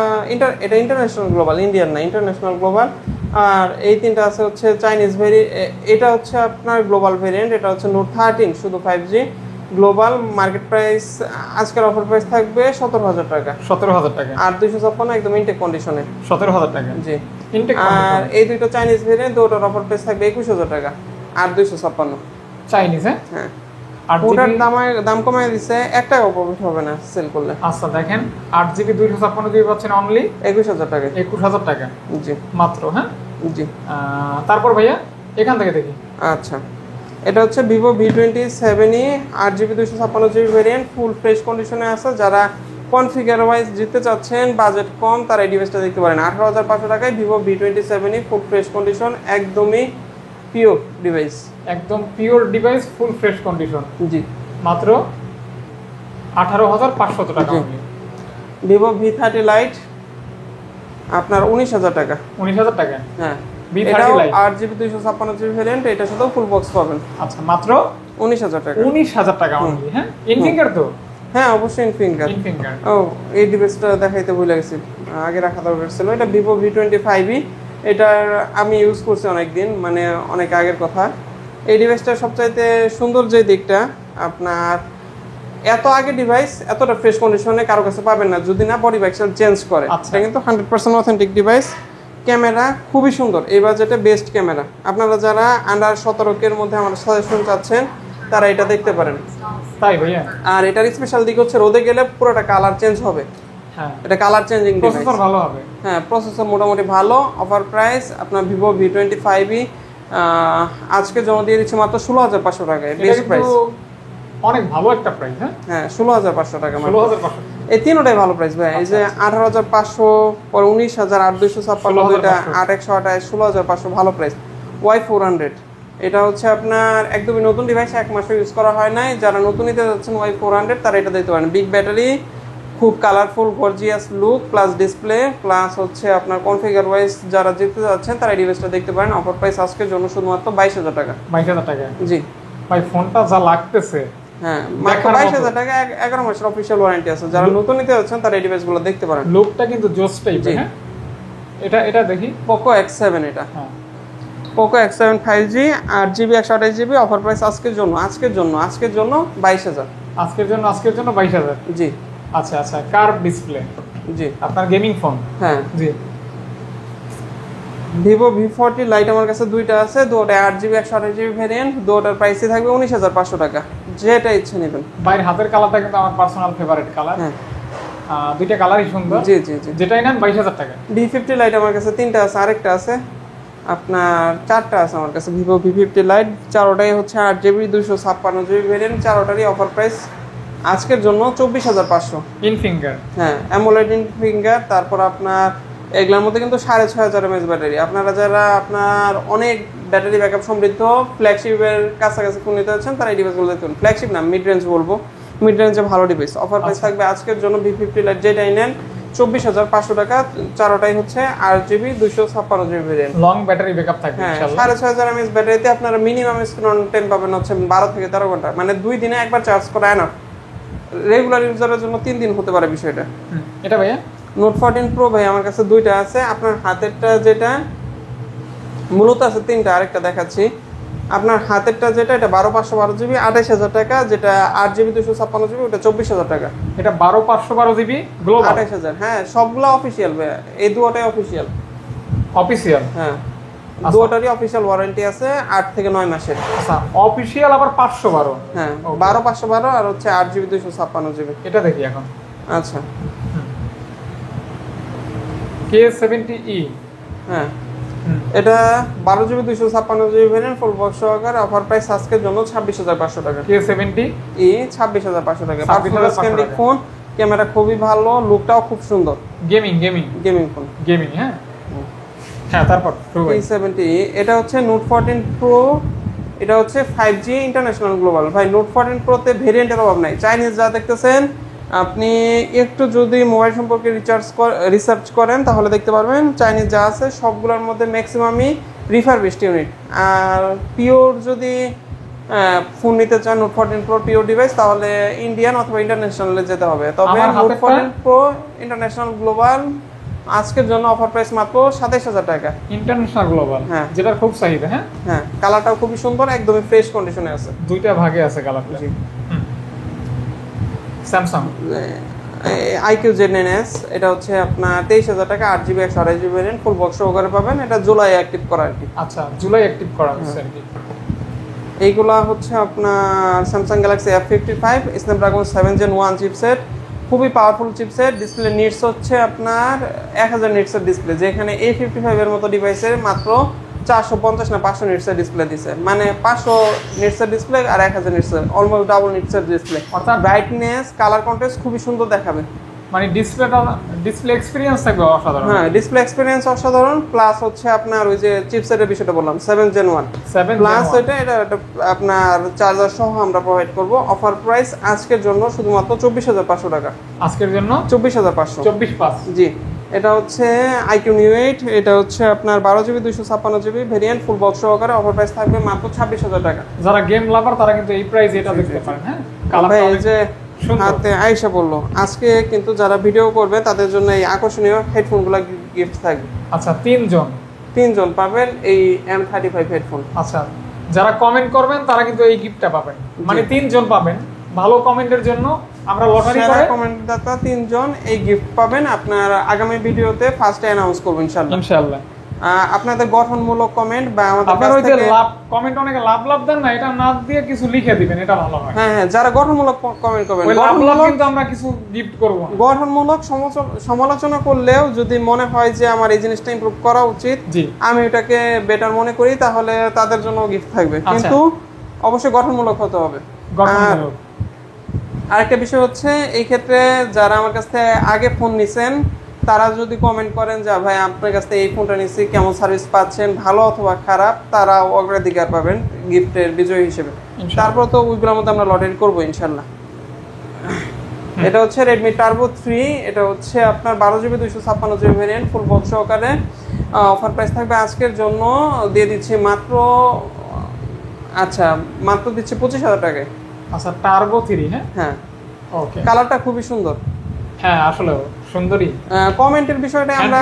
এটা ইন্টারন্যাশনাল গ্লোবাল, ইন্ডিয়ান না, ইন্টারন্যাশনাল গ্লোবাল। আর এই তিনটা আছে হচ্ছে চাইনিজ এটা হচ্ছে আপনার গ্লোবাল ভেরিয়েন্ট, এটা হচ্ছে নোট 13 শুধু 5G গ্লোবাল। মার্কেট প্রাইস আজকের অফার প্রাইস থাকবে 17,000 টাকা। 17,000 টাকা, 8,256 একদম ইনটেক কন্ডিশনে। 17,000 টাকা জি, ইনটেক। আর এই দুটো চাইনিজ ভেরিয়েন্ট, দুটোর অফার প্রাইস থাকবে 21,000 টাকা। 8,256 চাইনিজ। হ্যাঁ, ওটার দাম কমায় দিছে, 1 টাকাও প্রফিট হবে না সেল করলে। আচ্ছা দেখেন, 8GB 256GB পাচ্ছেন অনলি 21,000 টাকা। 21,000 টাকা জি মাত্র। হ্যাঁ জি, তারপর ভাইয়া এখান থেকে দেখি। আচ্ছা, এটা হচ্ছে Vivo V27e 8GB 256GB variant, full fresh কন্ডিশনে আছে। যারা কনফিগার ওয়াইজ জিততে চাচ্ছেন, বাজেট কম, তারা এই ডিভাইসটা দেখতে পারেন। 18,500 টাকায় Vivo V27e full fresh condition, একদমই পিওর ডিভাইস, একদম pure device, full fresh condition. জি, মাত্র 18,500 টাকা। Vivo V30 Lite আপনার 19,000 টাকা। 19,000 টাকা, হ্যাঁ V30 Lite 8GB 256GB variant, এটা সাথেও ফুল বক্স পাবেন। আচ্ছা, মাত্র 19,000 টাকা। 19,000 টাকা অনলি। হ্যাঁ, ইনফিঙ্গার তো? হ্যাঁ অবশ্যই ইনফিঙ্গার। ও, এই ডিভাইসটা দেখাইতে ভুলে গেছি, আগে রাখা দরকার ছিল। এটা Vivo V25e, এটার আমি ইউজ করছি অনেকদিন, মানে অনেক আগের কথা। এই ডিভাইসটার সবচাইতে সুন্দর যে দিকটা আপনার এত আগে ডিভাইস এতটা ফ্রেশ কন্ডিশনে কারো কাছে পাবেন না যদি না বডি ব্যাকসেল চেঞ্জ করে। এটা কিন্তু 100% অথেন্টিক ডিভাইস। ক্যামেরা খুবই সুন্দর, এই বাজেটে বেস্ট ক্যামেরা। আপনারা যারা আন্ডার 17 মধ্যে আমার সাজেশন চাচ্ছেন তারা এটা দেখতে পারেন। তাই ভাইয়া? আর এটার স্পেশাল দিক হচ্ছে রোদে গেলে পুরোটা কালার চেঞ্জ হবে। হ্যাঁ, এটা কালার চেঞ্জিং ডিভাইস। প্রসেসর ভালো হবে। হ্যাঁ, প্রসেসর মোটামুটি ভালো। অফার প্রাইস আপনার ভিভো V25e আজকে জমা দিয়ে দিচ্ছে মাত্র 16,500 টাকায়। বেস্ট প্রাইস, অনেক ভালো একটা প্রাইস। হ্যাঁ 16,500 টাকা। 16,500 এই তিনটাই ভালো প্রাইস ভাই। এই যে 18,500, পরে 19,8256, দুইটা 8,128, 16,500 ভালো প্রাইস। Y400 এটা হচ্ছে আপনার একদমই নতুন ডিভাইস, 1 মাসও ইউজ করা হয় নাই। যারা নতুন নিতে যাচ্ছেন Y400 তারা এটা দিতে পারেন। বিগ ব্যাটারি, খুব colourful gorgeous look, plus display, plus হচ্ছে আপনার কনফিগার ওয়াইজ যারা যেতে যাচ্ছেন তারা এই ডিভাইসটা দেখতে পারেন। অফার প্রাইস আজকের জন্য শুধুমাত্র 22,000 টাকা। 22,000 টাকা? জি ভাই, ফোনটা যা লাগতেছে। হ্যাঁ, মাত্র 22,000 টাকা, 11 মাসের অফিশিয়াল ওয়ারেন্টি আছে। যারা নতুন নিতে যাচ্ছেন তারা এই ডিভাইসগুলো দেখতে পারেন। লুকটা কিন্তু জোস টাইপের। হ্যাঁ, এটা দেখি পোকো X7। এটা হ্যাঁ Poco X7 5G 8GB 128GB। Offer price আজকের জন্য 22,000। আজকের জন্য 22,000। জি আচ্ছা আচ্ছা, কার্ভ ডিসপ্লে। জি, আপনার গেমিং ফোন? হ্যাঁ জি। ভিভো V40 লাইট আমার কাছে দুইটা আছে, দুটোটা 8GB 128GB ভেরিয়েন্ট। দুটোটার প্রাইসই থাকবে 19,500 টাকা। যেটা ইচ্ছে নেবেন। বাইরের হাতের কালারটা কিন্তু আমার পার্সোনাল ফেভারিট কালার। হ্যাঁ, দুইটা কালারই সুন্দর। জি জি জি। যেটাই নেন 22,000 টাকা। V50 লাইট আমার কাছে তিনটা আছে, আরেকটা আছে আপনার 4টা আছে আমার কাছে ভিভো V50 লাইট। চারোটাই হচ্ছে 8GB 256GB variant. চারোটারই offer price আজকের জন্য 24,500। In finger? হ্যাঁ, অ্যামোলেড ইন ফিঙ্গার। তারপর আপনার এগুলোর মধ্যে কিন্তু 6,500 mAh ব্যাটারি। আপনারা যারা আপনার অনেক ব্যাটারি ব্যাকআপ সমৃদ্ধ ফ্ল্যাগশিপের কাছাকাছি ফোন নিতে যাচ্ছেন তারা এই ডিভাইসগুলো দেখুন। ফ্ল্যাগশিপ না, মিড রেঞ্জ বলবো, মিড রেঞ্জে ভালো ডিভাইস। অফার প্রাইস থাকবে আজকের জন্য V50 লাইট যেটাই নেন 24,500 টাকা। চারোটাই হচ্ছে 8GB 256GB variant. Long battery backup থাকবে ইনশাআল্লাহ। 6,500 mAh ব্যাটারিতে আপনারা মিনিমাম স্ক্রিন টাইম পাবেন হচ্ছে 12 থেকে 13 ঘন্টা, মানে 2 দিনে একবার চার্জ করা এনাফ। রেগুলার ইউজারের জন্য 3 দিন হতে পারে বিষয়টা। এটা ভাইয়া? Note 14 Pro ভাই আমার কাছে দুইটা আছে। আপনার হাতেরটা যেটা মূলত আছে তিনটা, আরেকটা দেখাচ্ছি। আপনার হাতেরটা যেটা এটা 12/512GB 28,000 টাকা, যেটা 8GB 256GB ওটা 24,000 টাকা। এটা 12/512GB গ্লোবাল 28,000। হ্যাঁ, সবগুলো অফিশিয়াল ভাই, এই দুটোটাই অফিশিয়াল। অফিশিয়াল? হ্যাঁ, দুটোটারই অফিশিয়াল ওয়ারেন্টি আছে 8 থেকে 9 মাসের। আচ্ছা, অফিশিয়াল আবার 512? হ্যাঁ, 12/512 আর হচ্ছে 8GB 256GB। এটা দেখি এখন। আচ্ছা, K70E। হ্যাঁ, এটা 12GB 256GB variant, full box সহকারে। অফার প্রাইস আজকের জন্য 26,500 টাকা। K70E 26,500 টাকা। পারফরম্যান্স ক্যান্ডি ফোন, ক্যামেরা খুবই ভালো, লুকটাও খুব সুন্দর। Gaming phone. হ্যাঁ হ্যাঁ, তারপর K70E এটা হচ্ছে Note 14 Pro। এটা হচ্ছে 5G ইন্টারন্যাশনাল গ্লোবাল। ভাই Note 14 Pro তে ভেরিয়েন্টের অভাব নাই। চাইনিজ যা দেখতেছেন, আপনি একটু যদি মোবাইল সম্পর্কে রিসার্চ করেন তাহলে দেখতে পারবেন চাইনিজ যা আছে সবগুলোর মধ্যে ম্যাক্সিমামই রিফারবিশড ইউনিট। আর পিওর যদি ফোন নিতে চান Note 14 Pro পিওর ডিভাইস, তাহলে ইন্ডিয়ান অথবা ইন্টারন্যাশনালে যেতে হবে। তবে Note 14 Pro ইন্টারন্যাশনাল গ্লোবাল আজকের জন্য অফার প্রাইস মাত্র 27,000 টাকা। ইন্টারন্যাশনাল গ্লোবাল, হ্যাঁ, যেটা খুব চাহিদা। হ্যাঁ হ্যাঁ, কালারটাও খুবই সুন্দর, একদমই ফ্রেশ কন্ডিশনে আছে। দুইটা ভাগে আছে কালারটা। স্যামসাং IQ Z9s এটা হচ্ছে আপনার 23,000 টাকা, 8GB 128GB variant, full box সহকারে পাবেন। এটা জুলাই অ্যাক্টিভ করা আর কি। আচ্ছা, জুলাই অ্যাক্টিভ করা হচ্ছে আর কি। এইগুলা হচ্ছে আপনার Samsung Galaxy F55 Snapdragon 7 Gen 1 chipset, খুবই পাওয়ারফুল চিপসেট। ডিসপ্লে নিটস হচ্ছে আপনার 1000 নিটসের ডিসপ্লে, যেখানে A55 এর মতো ডিভাইসের মাত্র 450 না 500 নিটসের ডিসপ্লে দিছে। মানে 500 নিটসের ডিসপ্লে আর 1000 নিটসের, অলমোস্ট ডাবল নিটসের ডিসপ্লে। অর্থাৎ ব্রাইটনেস, কালার কন্ট্রাস্ট খুবই সুন্দর দেখাবে। মানে ডিসপ্লে এক্সপেরিয়েন্স থাকবে অসাধারণ। হ্যাঁ, ডিসপ্লে এক্সপেরিয়েন্স অসাধারণ। প্লাস হচ্ছে আপনার ওই যে চিপসেটের বিষয়টা বললাম 7 Gen 1 প্লাস এটা আপনার চার্জার সহ আমরা প্রোভাইড করব। অফার প্রাইস আজকের জন্য শুধুমাত্র 24,500 টাকা। আজকের জন্য 24,500। 24,500 জি। এটা হচ্ছে IQ Neo 8। এটা হচ্ছে আপনার 12GB 256GB variant, full box সহকারে। অফার প্রাইস থাকবে মাত্র 26,000 টাকা। যারা গেম লাভার তারা কিন্তু এই প্রাইস এটা দেখতে পারেন। হ্যাঁ, কালারটা এই যে হাতে আয়েশা বললো আজকে কিন্তু যারা ভিডিও করবে তাদের জন্য এই আকর্ষণীয় হেডফোনগুলো গিফট থাকবে। আচ্ছা, তিনজন পাবেন এই M35 হেডফোন। আচ্ছা, যারা কমেন্ট করবেন তারা কিন্তু এই গিফটটা পাবেন, মানে 3 জন পাবেন। ভালো কমেন্টের জন্য আমরা লটারি করে কমেন্টদাতা 3 জন এই গিফট পাবেন। আপনার আগামী ভিডিওতে ফার্স্টে অ্যানাউন্স করব ইনশাআল্লাহ। ইনশাআল্লাহ আপনাদের গঠনমূলক কমেন্ট বা আমাদের আপনারা কাছ ওই যে থেকে লাভ কমেন্ট অনেকে লাভ দেন না, এটা না দিয়ে কিছু লিখে দিবেন, এটা ভালো হয়। হ্যাঁ হ্যাঁ, যারা গঠনমূলক কমেন্ট করবেন, ওই লাভ কিন্তু আমরা কিছু গিফট করব। গঠনমূলক সমালোচনা করলেও যদি মনে হয় যে আমার এই জিনিসটা ইমপ্রুভ করা উচিত, আমি এটাকে বেটার মনে করি, তাহলে তাদের জন্য গিফট থাকবে, কিন্তু অবশ্যই গঠনমূলক হতে হবে। আরেকটা বিষয় হচ্ছে এই ক্ষেত্রে যারা আমার কাছ থেকে আগে ফোন নিছেন তারা যদি কমেন্ট করেন যে ভাই আপনার কাছ থেকে এই ফোনটা নিচ্ছি, কেমন সার্ভিস পাচ্ছেন, ভালো অথবা খারাপ, তারা অগ্রাধিকার পাবেন গিফটের বিজয়ী হিসেবে। তারপর তো ওইগুলোর মধ্যে আমরা লটারি করবো ইনশাল্লাহ। এটা হচ্ছে Redmi Turbo 3, এটা হচ্ছে আপনার 12GB 256GB variant, full box সহকারে। অফার প্রাইস থাকবে আজকের জন্য, দিয়ে দিচ্ছি মাত্র দিচ্ছি 25,000 টাকায়। আচ্ছা, Turbo 3, হ্যাঁ ওকে, কালারটা খুবই সুন্দর। হ্যাঁ আসলে সুন্দরী। কমেন্টের বিষয়টা আমরা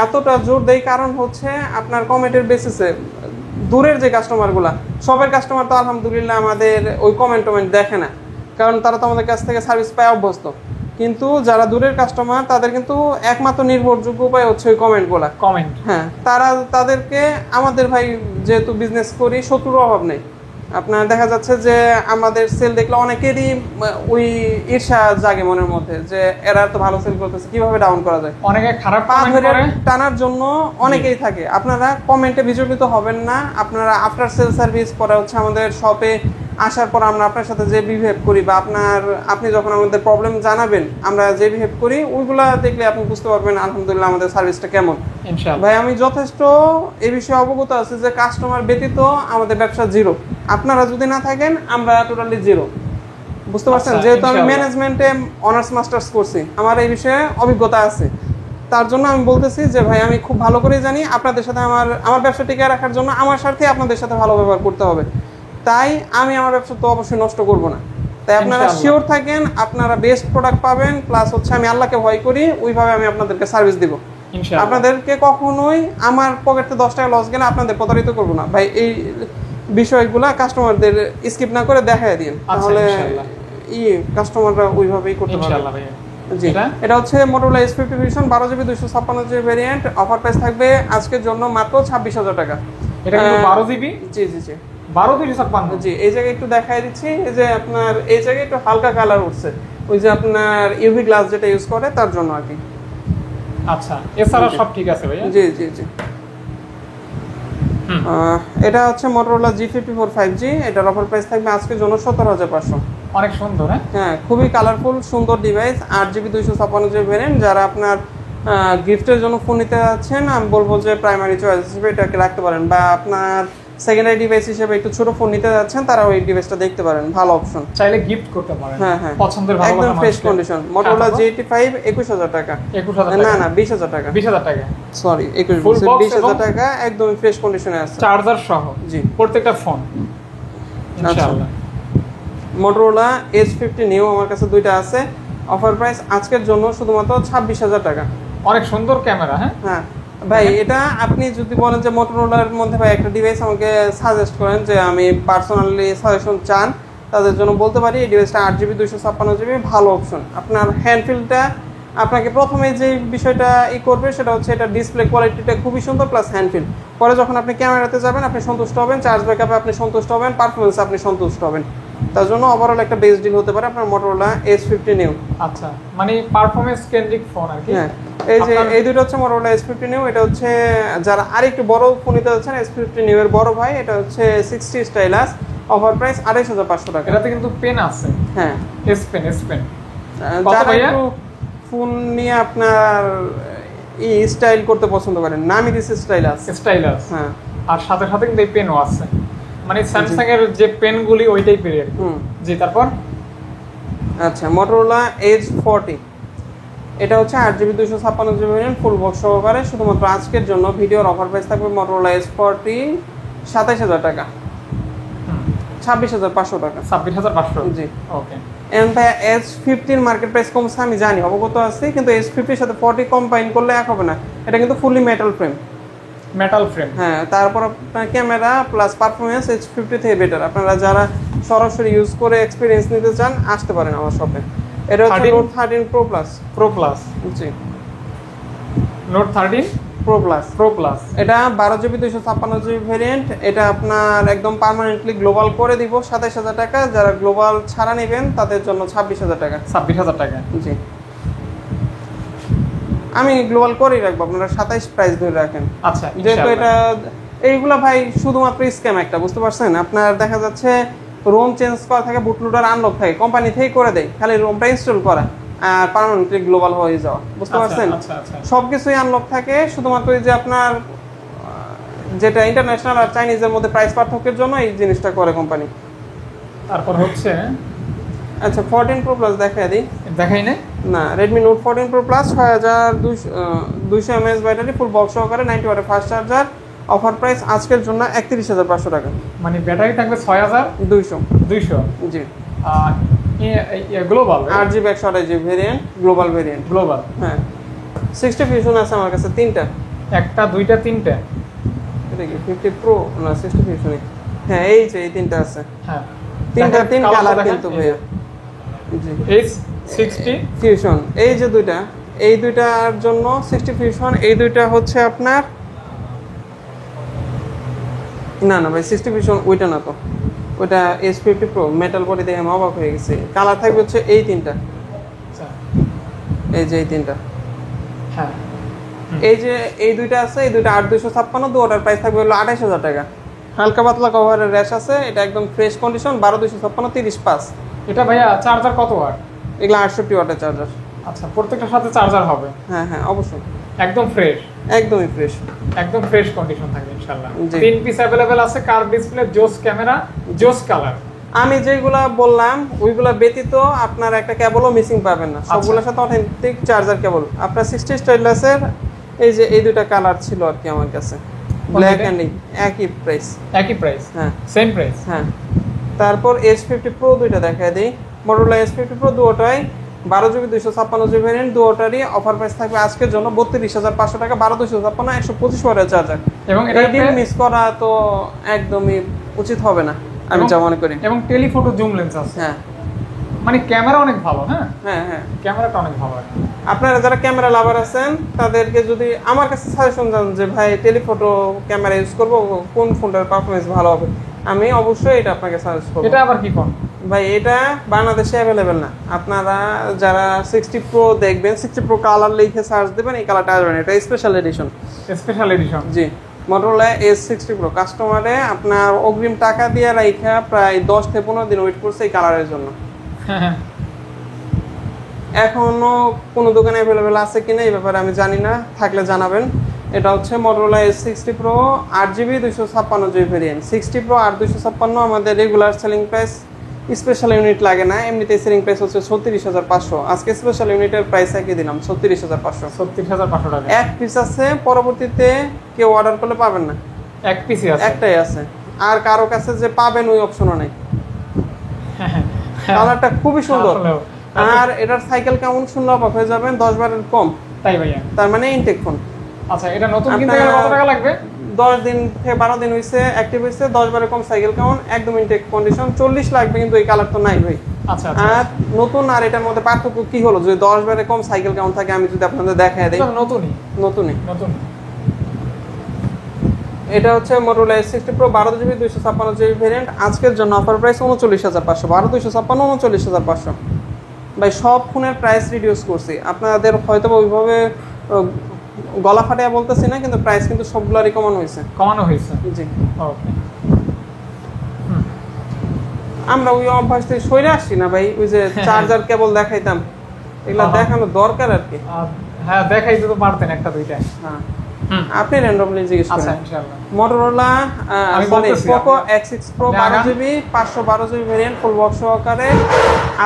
এতটা জোর দেই কারণ হচ্ছে আপনার কমেন্টের বেসিসে দূরের যে কাস্টমারগুলা, সবের কাস্টমার তো আলহামদুলিল্লাহ আমাদের ওই কমেন্ট দেখে না, কারণ তারা তো আমাদের কাছ থেকে সার্ভিস পায় অভ্যস্ত। কিন্তু যারা দূরের কাস্টমার তাদের কিন্তু একমাত্র নির্ভরযোগ্য উপায় হচ্ছে ওই কমেন্টগুলা। কমেন্ট, হ্যাঁ, তাদেরকে আমাদের ভাই যেহেতু বিজনেস করি, শত্রুর অভাব নেই। আপনার দেখা যাচ্ছে যে আমাদের সেল দেখলে অনেকেরই ওই ঈর্ষা জাগে মনের মধ্যে যে এরা তো ভালো সেল করতেছে, কিভাবে ডাউন করা যায়। অনেকে খারাপ কমেন্ট করে টানার জন্য অনেকেই থাকে। আপনারা কমেন্টে বিচলিত হবেন না, আপনারা আফটার সেল সার্ভিস পরে হচ্ছে আমাদের শপে আসার পর আমরা আপনার সাথে যে বিহেভ করি বা আপনি যখন আমাদের প্রবলেম জানাবেন আমরা যে বিহেভ করি, ওইগুলা দেখলে আপনি বুঝতে পারবেন আলহামদুলিল্লাহ আমাদের সার্ভিসটা কেমন। ভাই আমি যথেষ্ট এই বিষয়ে অবগত আছি যে কাস্টমার ব্যতীত আমাদের ব্যবসা জিরো। আপনারা যদি না থাকেন আমরা টোটালি জিরো, বুঝতে পারছেন। যেহেতু আমি ম্যানেজমেন্টে অনার্স মাস্টার্স করছি, আমার এই বিষয়ে অভিজ্ঞতা আছে, তার জন্য আমি বলতেছি যে ভাই আমি খুব ভালো করে জানি আপনাদের সাথে আমার ব্যবসা টিকে রাখার জন্য আমার স্বার্থে আপনাদের সাথে ভালো ব্যবহার করতে হবে। তাই আমি আমার ব্যবসা তো অবশ্যই নষ্ট করব না। তাই আপনারা শিওর থাকেন আপনারা বেস্ট প্রোডাক্ট পাবেন, প্লাস হচ্ছে আমি আল্লাহকে ভয় করি, ওইভাবে আমি আপনাদেরকে সার্ভিস দিব। আপনাদেরকে কখনোই আমার পকেটে 10 টাকা লস গেলে আপনাদের প্রতারিত করব না ভাই। এই বিষয়গুলো কাস্টমারদের স্কিপ না করে দেখায় দিন, তাহলে কাস্টমাররা ওইভাবেই করতে পারবে। জি, এটা হচ্ছে Motorola S50 Vision 12GB 256GB variant. Offer price থাকবে আজকের জন্য মাত্র 26,000 টাকা। এটা কিন্তু 12GB? জি জি জি, 12/256। জি, এই জায়গায় একটু দেখাই দিচ্ছি, এই যে আপনার এই জায়গায় একটু হালকা কালার উঠছে, ওই যে আপনার ইউভি গ্লাস যেটা ইউজ করে তার জন্য আর কি। আচ্ছা, এছাড়া সব ঠিক আছে ভাইয়া? জি জি জি। এটা হচ্ছে Motorola G54 5G, এটার অফার প্রাইস থাকবে আজকের জন্য 17,500। অনেক সুন্দর। হ্যাঁ, খুবই কালারফুল সুন্দর ডিভাইস, 8GB 256GB ভেরিয়েন্ট। যারা আপনার গিফটের জন্য ফোন নিতে যাচ্ছেন, আমি বলবো যে প্রাইমারি চয়েস হিসেবে এটাকে রাখতে পারেন, বা আপনার সেকেন্ডারি ডিভাইস হিসেবে একটু ছোট ফোন নিতে যাচ্ছেন তারা ওই ডিভাইসটা দেখতে পারেন, ভালো অপশন, চাইলে গিফট করতে পারেন। হ্যাঁ হ্যাঁ, পছন্দের ভালো একদম ফ্রেশ কন্ডিশন। Motorola G85 21,000 টাকা। 21,000 না না 20,000 টাকা। 20,000 টাকা, সরি 20,000 টাকা, একদম ফ্রেশ কন্ডিশনে আছে, চার্জার সহ। জি, প্রত্যেকটা ফোন ইনশাআল্লাহ। Motorola H50 নিউ আমার কাছে দুইটা আছে। অফার প্রাইস আজকের জন্য শুধুমাত্র 26,000 টাকা। অনেক সুন্দর ক্যামেরা। হ্যাঁ হ্যাঁ ভাই, এটা আপনি যদি বলেন যে Motorolaর মধ্যে ভাই একটা ডিভাইস আমাকে সাজেস্ট করেন, যে আমি পার্সোনালি সাজেশন চান, তাদের জন্য বলতে পারি এই ডিভাইসটা 8GB 256GB ভালো অপশন। আপনার হ্যান্ডফিলটা আপনাকে প্রথমে যে বিষয়টা করবে সেটা হচ্ছে এটা ডিসপ্লে কোয়ালিটিটা খুবই সুন্দর, প্লাস হ্যান্ডফিল। পরে যখন আপনি ক্যামেরাতে যাবেন আপনি সন্তুষ্ট হবেন, চার্জ ব্যাকআপে আপনি সন্তুষ্ট হবেন, পারফরমেন্সে আপনি সন্তুষ্ট হবেন। তার জন্য ওভারঅল একটা বেস্ট ডিল হতে পারে আপনার Motorola S50 নিউ। আচ্ছা, মানে পারফরম্যান্স কেন্দ্রিক ফোন আর কি। হ্যাঁ, এই যে এই দুটো হচ্ছে Motorola S50 নিউ। এটা হচ্ছে যারা আরেকটু বড় ফোন নিতে যাচ্ছেন, S50 নিউ এর বড় ভাই, এটা হচ্ছে 60 স্টাইলাস। অফার প্রাইস 28,500 টাকা। এটাতে কিন্তু পেন আছে। হ্যাঁ, এস পেন। যারা একটু ফোন নিয়ে আপনার স্টাইল করতে পছন্দ করেন, নামই দিছে স্টাইলাস। হ্যাঁ, আর সাথে সাথে কিন্তু এই পেনও আছে, মানে স্যামসাং এর যে পেনগুলি ওই টাইপের। জি, তারপর আচ্ছা Motorola Edge 40, এটা হচ্ছে 8GB 256GB variant, full box সহকারে। শুধুমাত্র আজকের জন্য ভিডিওর অফার প্রাইস থাকবে Motorola Edge 40 27,000 টাকা, 26,500 টাকা। 26,500। জি, ওকে। এন্ড ভাই S50 এর মার্কেট প্রাইস কমছে আমি জানি, অবগত আছি, কিন্তু S50 এর সাথে 40 কম্বাইন করলে এক হবে না। এটা কিন্তু fully metal frame, metal frame. হ্যাঁ, তারপর আপনার ক্যামেরা প্লাস পারফরমেন্স H50 থেকে বেটার। আপনারা যারা সরাসরি ইউজ করে এক্সপিরিয়েন্স নিতে চান আসতে পারেন আমার শপে। এটা হচ্ছে note 13 pro plus. Pro plus, জি, note 13 pro plus. Pro plus. এটা 12GB 256GB ভেরিয়েন্ট। এটা আপনার একদম পার্মানেন্টলি গ্লোবাল করে দিব 27,000 টাকা। যারা গ্লোবাল ছাড়া নেবেন তাদের জন্য 26,000 টাকা। 26,000 টাকা। জি, আমি গ্লোবাল করেই রাখবো, আপনারা 27 প্রাইস ধরে রাখেন। আচ্ছা, যেহেতু এটা এইগুলা ভাই শুধুমাত্র স্ক্যাম একটা, বুঝতে পারছেন? আপনার দেখা যাচ্ছে রোম চেঞ্জ করা থাকে, বুটলুটার আনলক থাকে, কোম্পানি থেকেই করে দেয়, খালি রোমটা ইনস্টল করা আর পার্মানেন্টলি গ্লোবাল হয়ে যাওয়া, বুঝতে পারছেন? সবকিছুই আনলক থাকে, শুধুমাত্র এই যে আপনার যেটা ইন্টারন্যাশনাল আর চাইনিজের মধ্যে প্রাইস পার্থক্যের জন্য এই জিনিসটা করে কোম্পানি। তারপর হচ্ছে আচ্ছা 14 প্রো প্লাস দেখাই দিই। দেখাই না, Redmi Note 14 Pro Plus 6200 mAh battery, ফুল বক্স সহকারে, 90 ওয়াটের ফাস্ট চার্জার। অফার প্রাইস আজকের জন্য 31,500 টাকা। মানে ব্যাটারি থাকবে 6200। জি, global 8GB 128GB variant, global variant. Global, হ্যাঁ। 60 ফিউশন আছে আমার কাছে তিনটা। একটা, দুইটা, তিনটা। এটা কি 50 Pro না 60 ফিউশনই? হ্যাঁ, এই যে এই তিনটা আছে। হ্যাঁ, তিন কালার কিন্তু ভাইয়া। জি, H60 ফিউশন এই যে দুইটা, এই দুইটার জন্য 60 ফিউশন। এই দুইটা হচ্ছে আপনার না ভাই 60 ফিউশন ওইটা না, তো ওইটা S50 Pro মেটাল বডি দেখে আমি অবাক হয়ে গেছি। কালার থাকবে হচ্ছে এই তিনটা। আচ্ছা, এই যে এই তিনটা। হ্যাঁ, এই যে এই দুইটা আছে, এই দুইটা 8256, দুটোটার প্রাইস থাকবে হলো 28,000 টাকা। হালকা পাতলা কভারের র্যাশ আছে, এটা একদম ফ্রেশ কন্ডিশন, 12256 35/5। এটা ভাইয়া চার্জার কত ওয়াট? এগুলো 68 ওয়াটের চার্জার। আচ্ছা, প্রত্যেকটার সাথে চার্জার হবে? হ্যাঁ, অবশ্যই একদম ফ্রেশ, একদমই ফ্রেশ, একদম ফ্রেশ কন্ডিশন থাকবে ইনশাআল্লাহ। জি। 3 পিস अवेलेबल আছে, কার্ভ ডিসপ্লে, জোস ক্যামেরা, জোস কালার। আমি যেগুলা বললাম ওইগুলা ব্যতীত আপনার একটা কেবলও মিসিং পাবেন না, সবগুলোর সাথে অথেন্টিক চার্জার কেবল। আপনার 60 স্টাইলাসের এই যে এই দুইটা কালার ছিল আর কি আমার কাছে, ব্ল্যাক এন্ড একই প্রাইস। হ্যাঁ, সেম প্রাইস। হ্যাঁ, তারপর S50 Pro দুইটা দেখায় দিই। Motorola S50 Pro দুটোটাই 12GB 256GB ভেরিয়েন্ট, দুটোটারই অফার প্রাইস থাকবে আজকের জন্য 32,500 টাকা। 12256 125 ওয়াটের চার্জার, এবং এটা ডিল মিস করা তো একদমই উচিত হবে না আমি যা মনে করি। এবং টেলিফটো জুম লেন্স আছে। হ্যাঁ, মানে ক্যামেরা অনেক ভালো। হ্যাঁ, ক্যামেরাটা অনেক ভালো। আপনারা যারা ক্যামেরা লাভার আছেন তাদেরকে যদি আমার কাছে সাজেশন দেন যে ভাই টেলিফটো ক্যামেরা ইউজ করব, কোন ফোনটার পারফরমেন্স ভালো হবে, আমি অবশ্যই এটা আপনাকে সাজেস্ট করব। এটা আবার কি কোন ভাই, এটা বাংলাদেশে অ্যাভেলেবেল না। আপনারা যারা 60 Pro দেখবেন, 60 Pro কালার লিখে সার্চ দেবেন, এই কালারটা আসবে না, এটা স্পেশাল এডিশন। জি, Motorola S60 Pro কাস্টমারে আপনার অগ্রিম টাকা দিয়ে রাইখা প্রায় 10 থেকে 15 দিন ওয়েট করছে এই কালারের জন্য। এখনো কোনো দোকানে অ্যাভেলেবেল আছে কিনা এই ব্যাপারে আমি জানি না, থাকলে জানাবেন। এটা হচ্ছে Motorola S60 Pro 8GB 256GB variant. 60 Pro 8256 আমাদের regular selling price, special unit লাগে না, এমনিতে সেলিং প্রাইস হচ্ছে 36,500। আজকে স্পেশাল ইউনিটের প্রাইস একই দিলাম 36,500 টাকা। এক পিস আছে, পরবর্তীতে কেউ অর্ডার করলে পাবেন না, এক পিসই আছে, একটাই আছে। আর কারো কাছে যে পাবেন ওই অপশনও নাই। কালারটা খুবই সুন্দর, আর এটার সাইকেল কেমন শুনলে অবাক হয়ে যাবেন, 10 বারের কম। তাই ভাইয়া? তার মানে ইনটেক ফোন। আচ্ছা, এটা নতুন কিনতে গেলে কত টাকা লাগবে? 10 দিন থেকে 12 দিন হইছে অ্যাক্টিভ হইছে, 10 বারের কম, সাইকেল কেমন, একদম ইনটেক কন্ডিশন, 40 লাগবে, কিন্তু এই কালার তো নাই ভাই। আচ্ছা, আর নতুন আর এটার মধ্যে পার্থক্য কি হলো, যদি 10 বারের কম সাইকেল কেমন থাকে আমি যদি আপনাদের দেখায় দেই। নতুনই। এটা হচ্ছে Motorola S60 Pro 12GB 256GB variant, আজকের জন্য অফার প্রাইস 39,500। 12,256 39,500। ভাই, সব ফোনের প্রাইস রিডিউস করছি, আপনাদের হয়তো ওইভাবে গলা ফাটিয়ে বলতেছি না, কিন্তু প্রাইস কিন্তু সবগুলোরই কমানো হয়েছে। জি, ওকে। আমরা ওই অভ্যাস থেকে সরে আসছি না ভাই, ওই যে চার্জার কেবল দেখাইতাম, এগুলা দেখানো দরকার আর কি। হ্যাঁ, দেখাইতে তো পারতেন একটা দুইটা। হ্যাঁ, আপনি র্যান্ডমলি জিজ্ঞেস করেন। আচ্ছা, ইনশাআল্লাহ। Motorola Poco X6 Pro 12GB 512GB variant, full box সহকারে,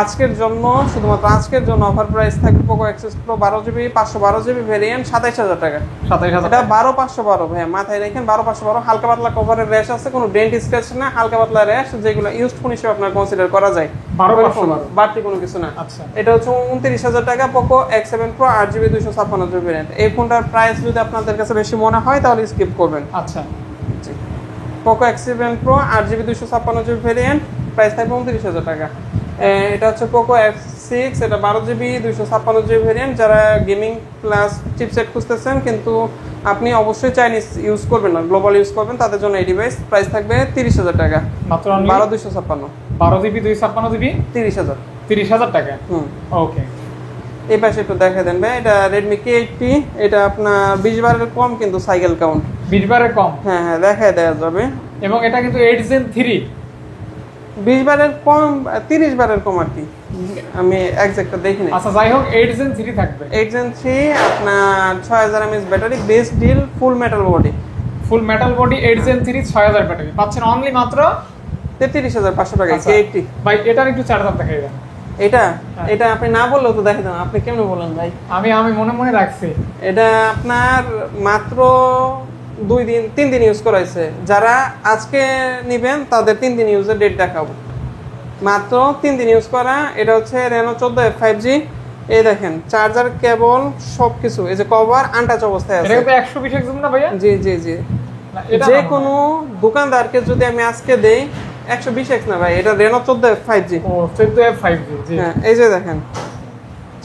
আজকের জন্য, শুধুমাত্র আজকের জন্য অফার প্রাইস থাকবে Poco X6 Pro 12GB 512GB variant 27,000 টাকা। 27,000 এটা 12512 ভাই, মাথায় রাখেন 12512। হালকা পাতলা কভারের র্যাশ আছে, কোনো ডেন্ট স্ক্র্যাচ না, হালকা পাতলা র্যাশ, যেগুলো ইউজড ফোন হিসেবে আপনার কনসিডার করা যায়, 12512 বাড়তি কোনো কিছু না। আচ্ছা, এটা হচ্ছে 29,000 টাকা, Poco X7 Pro 8GB 256GB variant. এই ফোনটার প্রাইস যদি আপনাদেরকে কাছে বেশি মনে হয় তাহলে স্কিপ করবেন। আচ্ছা, Poco X7 Pro 8GB 256GB variant, price থাকবে 29,000 টাকা। এটা হচ্ছে পোকো F6, এটা 12GB 256GB ভেরিয়েন্ট। যারা গেমিং প্লাস চিপসেট খুঁজতেছেন কিন্তু আপনি অবশ্যই চাইনিজ ইউজ করবেন না, গ্লোবাল ইউজ করবেন, তাদের জন্য এই ডিভাইস। প্রাইস থাকবে 30,000 টাকা, মাত্র 12,256, 12GB 256GB 30,000। 30,000 টাকা। ওকে, এই পাশে একটু দেখা দেন ভাই, এটা Redmi K80, এটা আপনার 20 বারের কম কিন্তু সাইকেল কাউন্ট 20 বারের কম। হ্যাঁ হ্যাঁ, দেখায় দেওয়া যাবে। এবং এটা কিন্তু 8 Gen 3, 20 বারের কম, 30 বারের কম আর কি, আমি এক্সাক্টটা দেখিনি। আচ্ছা যাই হোক 8 Gen 3 থাকবে। 8 Gen 3 আপনার 6000 mAh battery, best deal, full metal body. Full metal body 8 Gen 3 6000 battery পাচ্ছেন অনলি মাত্র 33,500 টাকা। আচ্ছা, K80 ভাই এটার একটু চার্জার দেখাই দেন। এটা আপনি না বললেও তো দেখে দেন, আপনি কেমনে বলেন ভাই? আমি মনে মনে রাখছি। এটা আপনার মাত্র 3 দিন ইউজ করা হয়েছে। যারা আজকে নেবেন তাদের 3 দিন ইউজের ডেট দেখাবো, মাত্র 3 দিন ইউজ করা। এটা হচ্ছে Reno 14 5G। এই দেখেন চার্জার, কেবল সবকিছু, এই যে কভার আনটাচ অবস্থায় আছে। এটা তো 120 জুম না ভাইয়া? জি জি জি। যে কোনো দোকানদারকে যদি আমি আজকে দেই 120x না ভাই, এটা Reno 14 5G। ও 14 5G। জি হ্যাঁ, এই যে দেখেন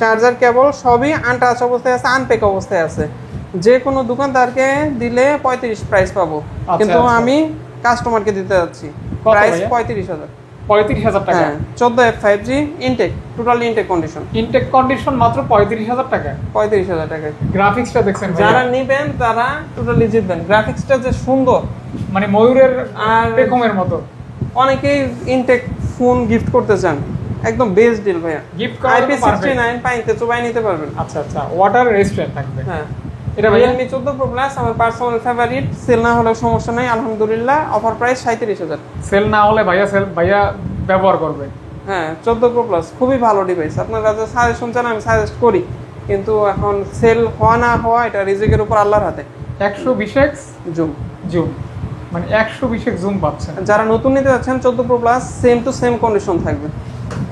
চার্জার, কেবল সবই আনটাচ অবস্থায় আছে, আনপ্যাক অবস্থায় আছে। যে কোনো দোকানদারকে দিলে 35 প্রাইস পাবো, কিন্তু আমি কাস্টমারকে দিতে যাচ্ছি প্রাইস 35,000। 35,000 টাকা। 14 5G intact, totally intact condition. Intact condition মাত্র 35,000 টাকা। 35,000 টাকা। গ্রাফিক্সটা দেখছেন যারা নেবেন তারা টোটালি জিতবেন। গ্রাফিক্সটা যে সুন্দর, মানে ময়ূরের আর পেখমের মতো। অনেকেই ইনটেক ফোন গিফট করতে চান, একদম বেস্ট ডিল ভাইয়া। গিফট করা IP69 পাইতে চোবাই নিতে পারবেন। আচ্ছা আচ্ছা, ওয়াটার রেজিস্ট্যান্ট থাকবে। হ্যাঁ, এটা ভাইয়া Realme 14 Pro Plus আমার পার্সোনাল ফেভারিট। সেল না হলেও সমস্যা নাই, আলহামদুলিল্লাহ। Offer price 37,000। সেল না হলে ভাইয়া ব্যবহার করবে। হ্যাঁ, 14 Pro Plus খুবই ভালো ডিভাইস। আপনারা যে সাজেশন চান আমি সাজেস্ট করি, কিন্তু এখন সেল হওয়া না হওয়া এটা রিজিকের উপর আল্লাহর হাতে। 120x জুম, মানে 120x জুম পাচ্ছেন। যারা নতুন নিতে যাচ্ছেন 14 Pro Plus same to same condition থাকবে।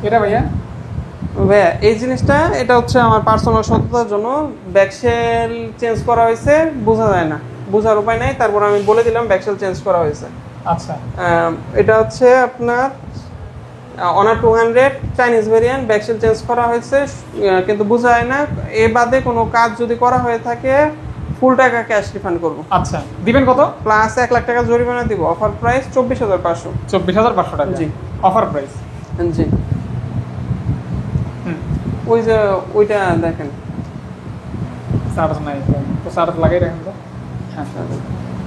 এটা ভাইয়া এই জিনিসটা, এটা হচ্ছে আমার পার্সোনাল সততার জন্য ব্যাকসেল চেঞ্জ করা হয়েছে, বোঝা যায় না, বোঝার উপায় নাই, তারপর আমি বলে দিলাম ব্যাকসেল চেঞ্জ করা হয়েছে। আচ্ছা, এটা হচ্ছে আপনার Honor 200 Chinese variant, back shell change করা হয়েছে কিন্তু বোঝা যায় না। এ বাদে কোনো কাজ যদি করা হয়ে থাকে ফুল টাকা ক্যাশ রিফান্ড করবো। আচ্ছা, দিবেন কত? প্লাস 1 লাখ টাকা জরিমানা দিব। Offer price 24,500। 24,500 টাকা। জি, অফার প্রাইস। জি। ওই যে ওইটা দেখেন, চার্জ নাই তো, চার্জ লাগাই রাখেন তো। হ্যাঁ,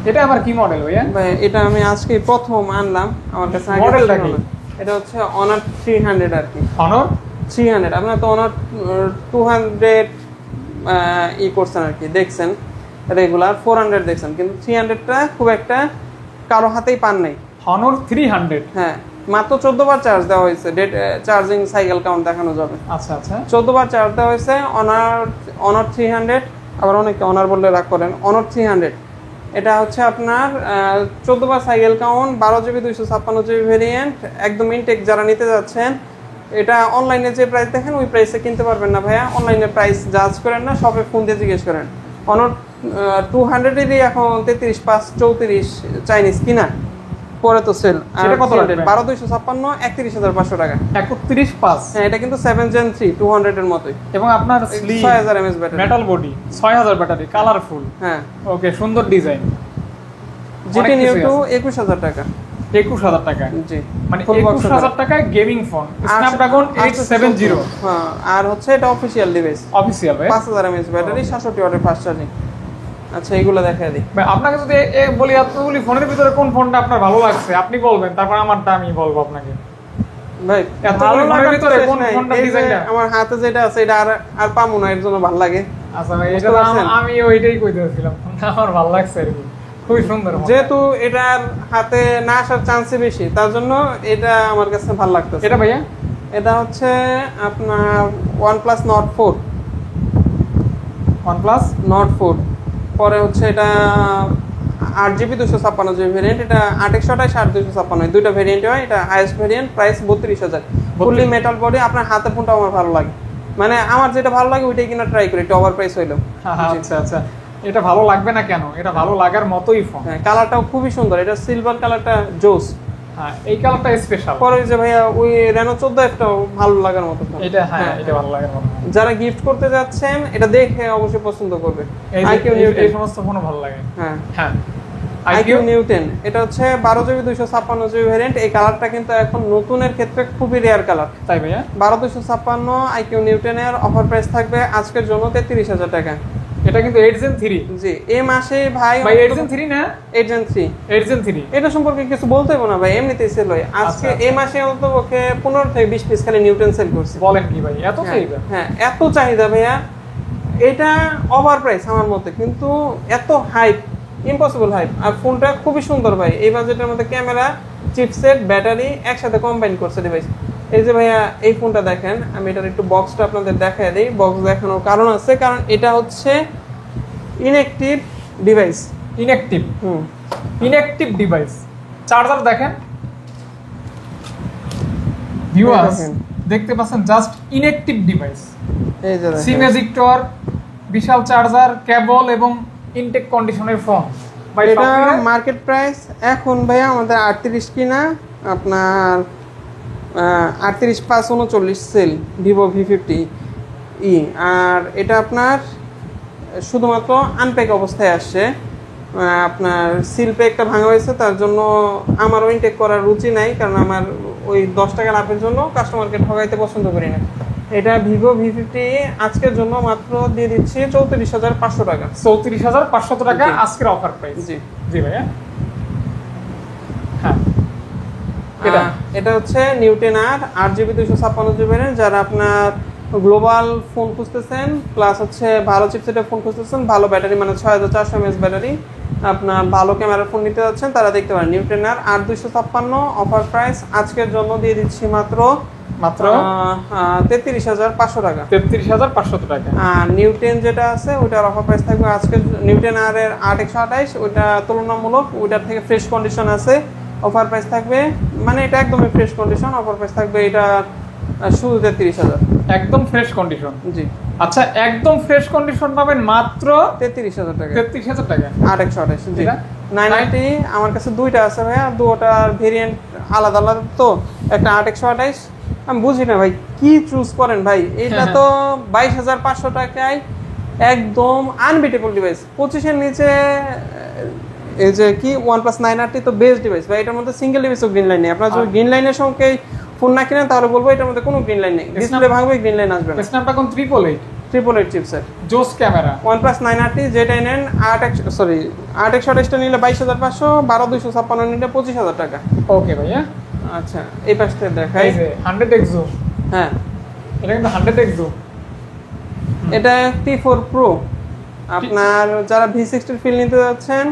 এটা আবার কি মডেল ভাইয়া? ভাই এটা আমি আজকে প্রথম আনলাম, আমার কাছে আগে মডেলটা কি? এটা হচ্ছে Honor 300 আর কি। Honor 300, আপনারা তো Honor 200 ই করছেন আর কি, দেখছেন রেগুলার। 400 দেখছেন, কিন্তু 300টা খুব একটা কারো হাতেই পান নাই। Honor 300, হ্যাঁ, মাত্র 14 বার চার্জ দেওয়া হয়েছে, চার্জিং সাইকেল কাউন্ট দেখানো যাবে। আচ্ছা আচ্ছা, 14 বার চার্জ দেওয়া হয়েছে। Honor 300, আবার অনেকে Honor বললে রাগ করেন, Honor 300 এটা হচ্ছে আপনার 14 বার cycle count, 12GB 256GB variant, একদম ইনটেক। যারা নিতে যাচ্ছেন, এটা অনলাইনে যে প্রাইস দেখেন ওই প্রাইসে কিনতে পারবেন না ভাইয়া, অনলাইনে প্রাইস জাজ করেন না, শপে ফোন দিয়ে জিজ্ঞেস করেন। Honor 200-এরই এখন 33,534 চাইনিজ কিনা, পরে তো সেল। এটা কত লাগবে? 12,256, 31,500 টাকা। 31,500। হ্যাঁ, এটা কিন্তু 7 Gen 3 200 এর মতোই, এবং আপনার slim 6000 mAh battery, metal body, 6000 battery, colourful. হ্যাঁ, ওকে, সুন্দর ডিজাইন। GT Neo 2 21,000 টাকা। 21,000 টাকা। জি, মানে Full box 21,000 টাকায় গেমিং ফোন স্ন্যাপড্রাগন 870। হ্যাঁ, আর হচ্ছে এটা অফিশিয়াল ডিভাইস, অফিসিয়াল ভাই। 5000 mAh ব্যাটারি, 66 ওয়াটের ফাস্ট চার্জিং। আচ্ছা, এগুলো দেখাই দিই ভাই। আপনাকে যদি বলি এতগুলি ফোনের ভিতরে কোন ফোনটা আপনার ভালো লাগছে আপনি বলবেন, তারপর আমারটা আমি বলবো আপনাকে। ভাই এত ভালো ফোনের লাগার ভিতরে তো কোন শেষ নাই। ফোনটা এই যে ডিজাইনটা? আমার হাতে যেটা আছে এটা আর পামু না, এর জন্য ভালো লাগে। আচ্ছা ভাই, বুঝতে এটা পারছেন? আমি ওইটাই কইতেছিলাম, আমার ভালো লাগছে আর কি, খুবই সুন্দর ফোন। যেহেতু এটার হাতে না আসার চান্সই বেশি, তার জন্য এটা আমার কাছে ভালো লাগতেছে। এটা ভাইয়া এটা হচ্ছে আপনার OnePlus Nord 4। OnePlus Nord 4, পরে হচ্ছে এটা 8GB 256GB ভেরিয়েন্ট, এটা 828 8 256, দুইটা ভেরিয়েন্ট হয়। এটা highest variant, price 32,000। Fully metal body. আপনার হাতে ফোনটা আমার ভালো লাগে, মানে আমার যেটা ভালো লাগে ওইটাই কিনা ট্রাই করি, একটু ওভার প্রাইস হইলো। আচ্ছা আচ্ছা, এটা ভালো লাগবে না কেন, এটা ভালো লাগার মতোই ফোন। হ্যাঁ, কালারটাও খুবই সুন্দর, এটা সিলভার কালারটা জোস। হ্যাঁ, এই কালারটা স্পেশাল। পরে যে ভাইয়া ওই রেনো 14 একটাও ভালো লাগার মতো ফোন। এটা হ্যাঁ, এটা ভালো লাগার মতো। যারা গিফট করতে যাচ্ছেন এটা দেখে অবশ্যই পছন্দ করবে। এই সমস্ত ফোনও ভালো লাগে। হ্যাঁ হ্যাঁ, আইকিউ নিউ 10 এটা হচ্ছে 12GB 256GB ভ্যারিয়েন্ট। এই কালারটা কিন্তু এখন নতুনের ক্ষেত্রে খুবই রেয়ার কালার। তাই ভাইয়া? 12256 আইকিউ নিউ 10 এর অফার প্রাইস থাকবে আজকের জন্য 33,000 টাকা। এটা কিন্তু 8 Gen 3। জি, এই মাসে ভাই 8 Gen 3 না? 8 Gen 3। 8 Gen 3 এটা সম্পর্কে কিছু বলতে হবে না ভাই, এমনিতেই সেল হয় আজকে। এই মাসে অন্তত ওকে 15 থেকে 20 পিস খালি নিউ 10 সেল করছে। বলেন কি ভাই, এত চাহিদা? হ্যাঁ, এত চাহিদা ভাইয়া। এটা ওভার প্রাইস আমার মতে, কিন্তু এত হাইপ, ইম্পসিবল হাইপ। আর ফোনটা খুবই সুন্দর ভাই, এই বাজেটের মধ্যে ক্যামেরা, চিপসেট, ব্যাটারি একসাথে কম্বাইন করছে ডিভাইস। এই যে ভাইয়া এই ফোনটা দেখেন, আমি এটার একটু বক্সটা আপনাদের দেখাই দিই। বক্স দেখানোর কারণ আছে, কারণ এটা হচ্ছে inactive device. Inactive device. Charger দেখেন ভিউয়ার্স, দেখতে পাচ্ছেন জাস্ট ইনঅ্যাক্টিভ ডিভাইস। এই যে সিম এজেক্টর, বিশাল চার্জার, কেবল এবং ইনটেক কন্ডিশনের ফোন। এটা মার্কেট প্রাইস এখন ভাইয়া আমাদের 38 কিনা আপনার 38,539 সেল ভিভো V50e। আর এটা আপনার শুধুমাত্র আনপ্যাক অবস্থায় আসছে। আপনার সিল প্যাকটা ভাঙা হয়েছে, তার জন্য আমারও ইনটেক করার রুচি নাই, কারণ আমার ওই 10 টাকা লাভের জন্য কাস্টমারকে ঠকাইতে পছন্দ করি না। এটা ভিভো V50e আজকের জন্য মাত্র দিয়ে দিচ্ছি 34,500 টাকা। 34,500 টাকা আজকের অফার প্রাইস। জি জি ভাইয়া। হ্যাঁ, এটা হচ্ছে new 10R 8GB 256GB variant. যারা আপনার গ্লোবাল ফোন খুঁজতেছেন, প্লাস হচ্ছে ভালো চিপসেটের ফোন খুঁজতেছেন, ভালো ব্যাটারি মানে 6400 mAh ব্যাটারি, আপনার ভালো ক্যামেরার ফোন নিতে যাচ্ছেন, তারা দেখতে পারেন নিউ 10R 8256 অফার প্রাইস আজকের জন্য দিয়ে দিচ্ছি মাত্র 33,500 টাকা। 33,500 টাকা। আর নিউ 10 যেটা আছে ওইটার অফার প্রাইস থাকবে আজকে নিউ 10R এর 8/128, ওইটা তুলনামূলক ওইটার থেকে ফ্রেশ কন্ডিশন আছে। অফার প্রাইস থাকবে, মানে এটা একদমই ফ্রেশ কন্ডিশন, অফার প্রাইস থাকবে এটা শুধু 33,000। একদম ফ্রেশ কন্ডিশন? জি। আচ্ছা, একদম ফ্রেশ কন্ডিশন পাবেন মাত্র 33,000 টাকা। 33,000 টাকা 8/128। জি। 990 আমার কাছে দুইটা আছে ভাইয়া, দুটোটার ভেরিয়েন্ট আলাদা আলাদা। তো একটা 8/128, আমি বুঝি না ভাই কি চুজ করেন ভাই। এটা তো 22,500 টাকায় একদম আনবিটেবল ডিভাইস। 25-এর নিচে এই যে কি OnePlus 9RT তো বেস্ট ডিভাইস ভাই। এটার মধ্যে সিঙ্গেল ডিভাইসও গ্রিন লাইন নেই। আপনারা যদি গ্রিন লাইনের সঙ্গে ফোন না কিনেন তাহলে বলবো এটার মধ্যে কোনো গ্রিন লাইন নেই। ডিসপ্লে ভাঙবে, গ্রিন লাইন আসবে না। স্ন্যাপড্রাগন 888 চিপসেট, জোস ক্যামেরা। OnePlus 9RT যেটা নেন 8/128টা নিলে 22,500, 12/256 নিলে 25,000 টাকা। ওকে ভাইয়া। আচ্ছা, এই পাশটা দেখাই। 100x zoom. হ্যাঁ, এটা কিন্তু 100x জুম। এটা T4 Pro। আপনার যারা V60 ফিল নিতে যাচ্ছেন,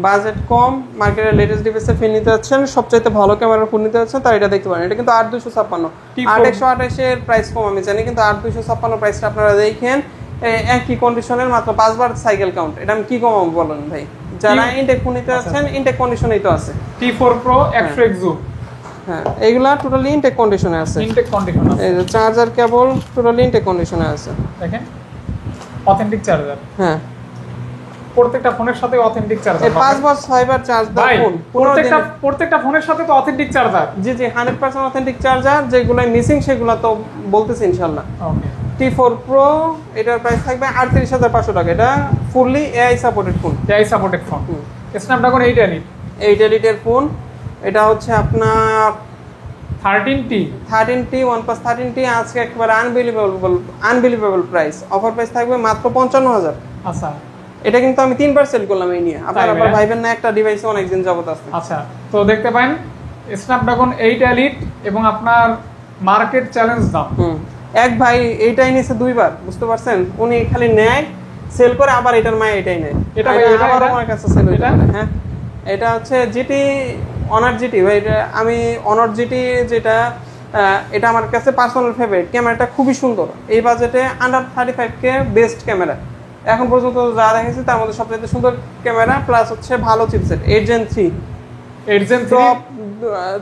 বাজেট কম, মার্কেটের লেটেস্ট ডিভাইসের ফিল নিতে যাচ্ছেন, সবচাইতে ভালো ক্যামেরার ফোন নিতে যাচ্ছেন, তারা এটা দেখতে পারেন। এটা কিন্তু 8/256। 8/128 এর প্রাইস কম আমি জানি, কিন্তু 8/256 প্রাইসটা আপনারা দেখেন। একই কন্ডিশনের মাত্র 5 বার সাইকেল কাউন্ট। এটা আমি কি কমাবো বলেন ভাই? যারা ইনটেক ফোন নিতে যাচ্ছেন ইনটেক কন্ডিশনেই তো আছে। T4 Pro 100x zoom. হ্যাঁ, এগুলা টোটালি ইনটেক কন্ডিশনে আছে। ইনটেক কন্ডিশন আছে। এই যে চার্জার কেবল টোটালি ইনটেক কন্ডিশনে আছে। দেখেন, অথেন্টিক চার্জার। হ্যাঁ, প্রত্যেকটা ফোনের সাথে অথেন্টিক চার্জার। এই 5 বার 6 বার চার্জ দাও ফোন। প্রত্যেকটা ফোনের সাথে তো অথেন্টিক চার্জার। জি জি, 100% অথেন্টিক চার্জার। যেগুলো মিসিং সেগুলো তো বলতেছি ইনশাআল্লাহ। ওকে। T4 Pro এটার প্রাইস থাকবে 38,500 টাকা। এটা fully AI supported phone. AI supported phone. Snapdragon 8 Elite। 8 Elite এর ফোন। এটা হচ্ছে আপনার 13T OnePlus 13T আজকে একেবারে আনবিলিভেবল প্রাইস। অফার প্রাইস থাকবে মাত্র 55,000। আচ্ছা, এটা কিন্তু আমি 3 বার সেল করলাম এই নিয়ে। আপনারা আবার ভাইবেন না একটা ডিভাইসে অনেক দিন যাবত আছে। আচ্ছা, তো দেখতে পারেন স্ন্যাপড্রাগন 8 Elite এবং আপনার মার্কেট চ্যালেঞ্জ দাম। এক ভাই এইটাই নিছে 2 বার, বুঝতে পারছেন? উনি খালি নেয়, সেল করে, আবার এটার মায় এটাই নেয়। এটা আবার আমার কাছে সেল হইতে পারে। হ্যাঁ, এটা হচ্ছে জিটি অনার জিটি ভাই। এটা আমি অনার জিটি যেটা, এটা আমার কাছে পার্সোনাল ফেভারিট। ক্যামেরাটা খুবই সুন্দর। এই বাজেটে আন্ডার 35K বেস্ট ক্যামেরা এখন পর্যন্ত যা দেখেছি তার মধ্যে সবচেয়ে সুন্দর ক্যামেরা, প্লাস হচ্ছে ভালো চিপসেট। 8 Gen 3 টপ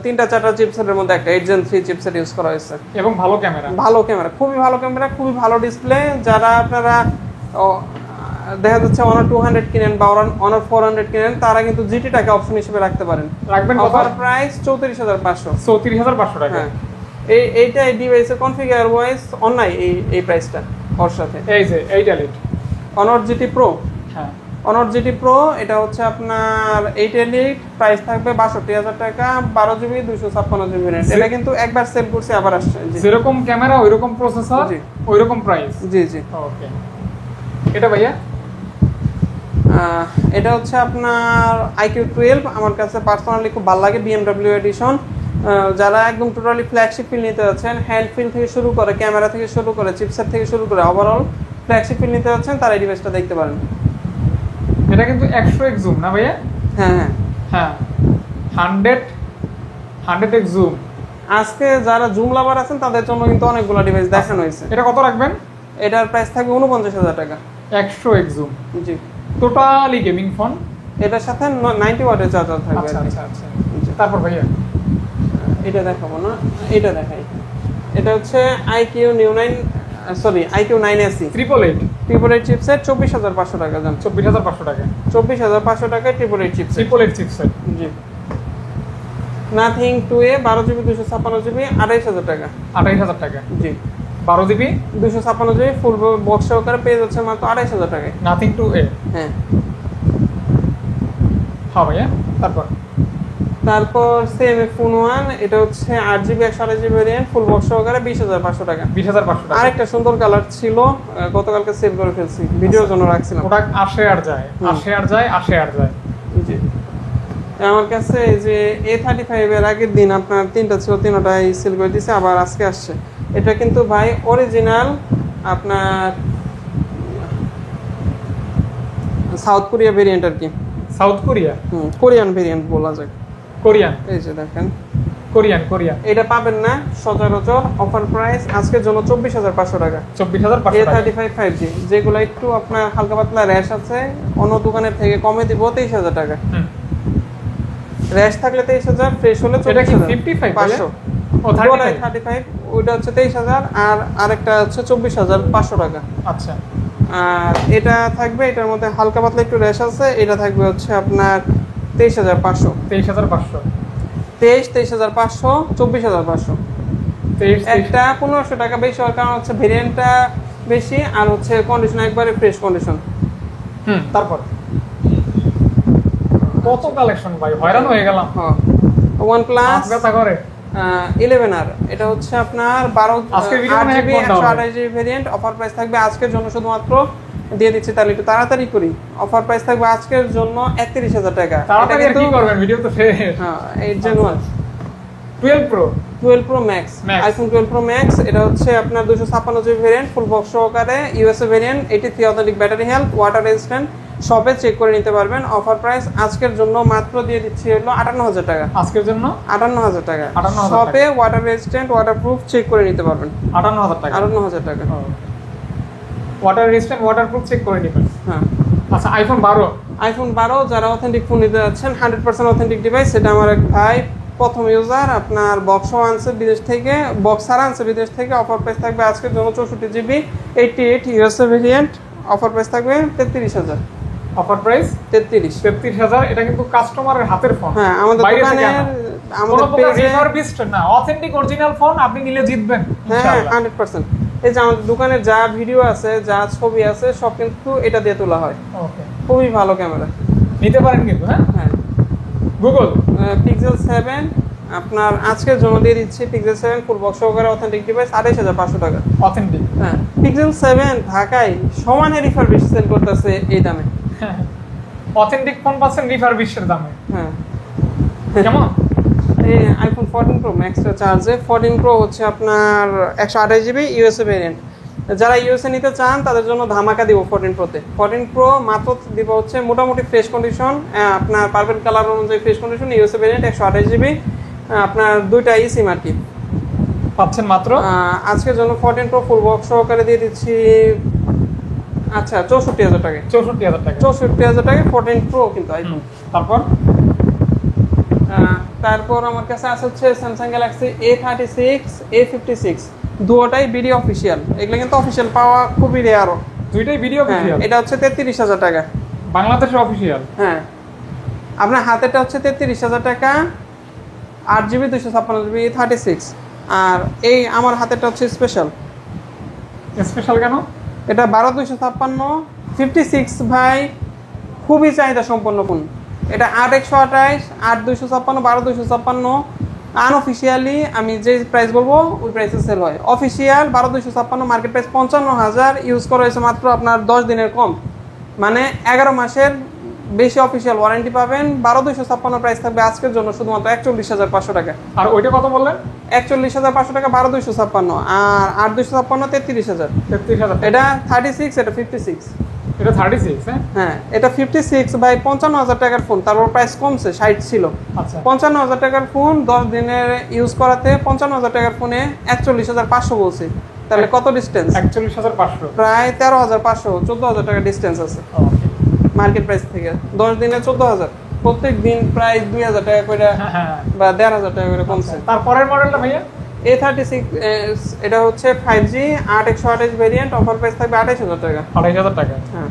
3-4টা চিপসেটের মধ্যে একটা 8 Gen 3 চিপসেট ইউজ করা হয়েছে। এবং ভালো ক্যামেরা, খুবই ভালো ক্যামেরা, খুবই ভালো ডিসপ্লে। যারা আপনারা দেখা যাচ্ছে অনার 200 কিনেন বা অনার 400 কিনেন, তারা কিন্তু জিটিটাকে অপশন হিসেবে রাখতে পারেন। রাখবেন কত? Offer price 34500। 34500 টাকা। হ্যাঁ, এইটা এই ডিভাইসের কনফিগার ওয়াইজ অনলাইন এই প্রাইসটা ওর সাথে। এই যে এইটা লিট অনর জিটি প্রো, হ্যাঁ অনর জিটি প্রো এটা হচ্ছে আপনার 8 এলিট, প্রাইস থাকবে 62000 টাকা, 12 জিবি 256 জিবি র্যাম। এটা কিন্তু একবার সেল করছি আবার আসছে। যেরকম ক্যামেরা ওইরকম প্রসেসর জি। ওইরকম প্রাইস। জি জি। ওকে, এটা ভাইয়া এটা হচ্ছে আপনার iQ12, আমার কাছে পার্সোনালি খুব ভালো লাগে, BMW এডিশন। যারা একদম টোটালি ফ্ল্যাগশিপ ফিল নিতে যাচ্ছেন, হ্যান্ড ফিল থেকে শুরু করে, ক্যামেরা থেকে শুরু করে, চিপসেট থেকে শুরু করে ওভারঅল ফ্ল্যাগশিপ ফিল নিতে যাচ্ছেন, তারা এই ডিভাইসটা দেখতে পারেন। এটা কিন্তু 100x জুম না ভাইয়া? হ্যাঁ হ্যাঁ হ্যাঁ, 100x জুম। আজকে যারা জুম লাভার আছেন তাদের জন্য কিন্তু অনেকগুলো ডিভাইস দেখানো হয়েছে। এটা কত রাখবেন? এটার প্রাইস থাকবে 49000 টাকা। 100x জুম, জি। Totally gaming phone. এটার সাথে 90 ওয়াটের চার্জার থাকবে। আচ্ছা আচ্ছা আচ্ছা। জি। তারপর ভাইয়া এটা দেখাবো না, এটা দেখাই। এটা হচ্ছে IQ 9SE 888 চিপসেট, 24500 টাকা দাম। 24500 টাকা, 24500 টাকায় 888 চিপসেট। 888 চিপসেট। জি। নাথিং 2A 12 জিবি 256 জিবি 28000 টাকা। 28000 টাকা। জি। 12 জিবি 256 জিবি ফুল বক্স সহকারে পেয়ে যাচ্ছে মাত্র 28000 টাকায়। Nothing 2A। হ্যাঁ। হ্যাঁ ভাইয়া, তারপর সেম ফোন 1, এটা হচ্ছে 8 GB 128 GB variant, full box সহকারে 20500 টাকা। 20500 টাকা। আরেকটা সুন্দর কালার ছিল, গতকালকে সেভ করে ফেলছি, ভিডিওর জন্য রাখছিলাম। ওটা আসে আর যায়, আসে আর যায়, আসে আর যায়। জি। আমার কাছে এই যে A35 এর আগের দিন আপনার 3টা ছিল, 3টাই সেল করে দিয়েছে, আবার আজকে আসছে। এটা কিন্তু ভাই অরিজিনাল আপনার সাউথ কোরিয়া ভেরিয়েন্ট আর কি। South Korea? কোরিয়ান ভেরিয়েন্ট বলা যায়। কোরিয়ান, এই যে দেখেন, কোরিয়ান। এটা পাবেন না সচরাচর। অফার প্রাইস আজকের জন্য 24500 টাকা। 24500 টাকা। A35 5G, যেগুলো একটু আপনার হালকা পাতলা র্যাশ আছে, অন্য দোকানের থেকে কমে দিব 23000 টাকা। র্যাশ থাকলে 23000, ফ্রেশ হলে 24500। ও 35, ওইটা হচ্ছে 23000, আর আরেকটা হচ্ছে 24500 টাকা। আচ্ছা। আর এটা থাকবে, এটার মধ্যে হালকা পাতলা একটু র্যাশ আছে, এটা থাকবে হচ্ছে আপনার 23500। 23500, 23500, 24500। একটা 1500 টাকা বেশি হওয়ার কারণ হচ্ছে ভেরিয়েন্টটা বেশি, আর হচ্ছে কন্ডিশন একবারে ফ্রেশ কন্ডিশন। তারপর কত কালেকশন ভাই, হয়রান হয়ে গেলাম। OnePlus ব্যথা করে 11R, এটা হচ্ছে আপনার আজকের video 8 GB 128 GB variant. Offer price থাকবে আজকের জন্য শুধুমাত্র, দিয়ে দিচ্ছি তাহলে একটু তাড়াতাড়ি করি। অফার প্রাইস থাকবে আজকের জন্য 31000 টাকা। তাড়াতাড়ি আর কি করবেন, ভিডিও তো শেষ। হ্যাঁ, 8 Gen 1 12 Pro Max, iPhone 12 Pro Max। এটা হচ্ছে আপনার 256 জিবি ভেরিয়েন্ট, ফুল বক্স সহকারে, USA variant, 83 authentic battery health, water resistant, শপে চেক করে নিতে পারবেন। অফার প্রাইস আজকের জন্য মাত্র দিয়ে দিচ্ছি হলো 58000 টাকা। আজকের জন্য 58000 টাকা। 58000 শপে ওয়াটার রেজিস্ট্যান্ট, ওয়াটারপ্রুফ চেক করে নিতে পারবেন। 58000 টাকা। 58000 টাকা। ওয়াটার রেজিস্ট্যান্ট, ওয়াটারপ্রুফ চেক করে নেবেন। হ্যাঁ। আচ্ছা, iPhone 12 যারা অথেন্টিক ফোন নিতে যাচ্ছেন, 100% অথেন্টিক ডিভাইস। সেটা আমার এক ভাই প্রথম ইউজার, আপনার বক্সও আনছে বিদেশ থেকে, বক্সার আনছে বিদেশ থেকে। অফার প্রাইস থাকবে আজকের জন্য 64 GB 88 USA variant. Offer price থাকবে 33000। Offer price 33000। এটা কিন্তু কাস্টমারের হাতের ফোন। হ্যাঁ, আমাদের দোকানের আমাদের পেজে রিফারবিশড না, অথেন্টিক অরিজিনাল ফোন আপনি নিলে জিতবেন হ্যাঁ ইনশাআল্লাহ। 100%। এই যে আমাদের দোকানের যা ভিডিও আছে, যা ছবি আছে, সব কিন্তু এটা দিয়ে তোলা হয়। ওকে, খুবই ভালো ক্যামেরা, নিতে পারেন কিন্তু। হ্যাঁ, গুগল Pixel 7 আপনার আজকের জন্য দিয়ে দিচ্ছি। Pixel 7 ফুল বক্স সহকারে অথেন্টিক ডিভাইস 28500 টাকা। অথেন্টিক। হ্যাঁ, Pixel 7 ঢাকায় সমানে রিফারবিশ সেল করতেছে এই দামে। অথেন্টিক ফোন পাচ্ছেন রিফারবিশের দামে। হ্যাঁ, কেমন? এই iPhone 14 Pro Max চার্জে 14 Pro হচ্ছে আপনার 128 জিবি ইউএসএ ভেরিয়েন্ট। যারা ইউএসএ নিতে চান তাদের জন্য ধামাকা দিব 14 Proতে। 14 Pro মাত্র দিব হচ্ছে মোটামুটি ফ্রেশ কন্ডিশন, আপনার পার্পল কালার অনুযায়ী fresh condition, USA variant, 128 GB, আপনার দুইটা সিম আর কি পাচ্ছেন মাত্র। আজকের জন্য 14 Pro ফুল বক্স সহকারে দিয়ে দিচ্ছি। আচ্ছা, 64000 টাকা। 64000 টাকা। 64000 টাকা 14 Pro কিন্তু আইফোন। তারপর আমার কাছে আছে হচ্ছে স্যামসাং গ্যালাক্সি A36 A56, দুটোটাই বিডি অফিসিয়াল। এগুলো কিন্তু অফিসিয়াল পাওয়া খুবই রেয়ার দুইটাই ভিডিও অফিশিয়াল। এটা হচ্ছে 33,000 টাকা বাংলাদেশের অফিশিয়াল। হ্যাঁ, আপনার হাতেরটা হচ্ছে 33,000 টাকা, 8GB 256GB 36। আর এই আমার হাতেরটা হচ্ছে স্পেশাল। স্পেশাল কেন? এটা 12/256 56 ভাই, খুবই চাহিদা সম্পন্ন ফোন। এটা 8/128 8/256 12/256। আনঅফিসিয়ালি আমি যে প্রাইস বলবো ওই প্রাইসে সেল হয়। অফিসিয়াল 12/256, মার্কেট প্রাইস 55,000, ইউজ করা হয়েছে মাত্র আপনার 10 দিনের কম, মানে 11 মাসের বেশি অফিসিয়াল ওয়ারেন্টি পাবেন। 12/256 প্রাইস থাকবে আজকের জন্য শুধুমাত্র 41,500 টাকা। আর ওইটা কত বললেন? 41,500 টাকা 12/256, আর 8/256 33,000। 33,000। এটা 36, এটা 56। এটা 36। হ্যাঁ, এটা 56 ভাই, 55,000 টাকার ফোন, তারপর প্রাইস কমছে, 60 ছিল। আচ্ছা, 55,000 টাকার ফোন 10 দিনের ইউজ করাতে 55,000 টাকার ফোনে 41,500 বলছি, তাহলে কত ডিস্টেন্স? 41,500, প্রায় 13,500 14,000 টাকা ডিস্টেন্স আছে মার্কেট প্রাইস থেকে। 10 দিনে 14,000, প্রত্যেক দিন প্রায় 2,000 টাকা করে বা 1,500 টাকা করে কমছে। তারপরের মডেলটা ভাইয়া A36, এটা হচ্ছে 5G 8/128 ভেরিয়েন্ট, অফার প্রাইস থাকবে 28,000 টাকা। 28,000 টাকা। হ্যাঁ,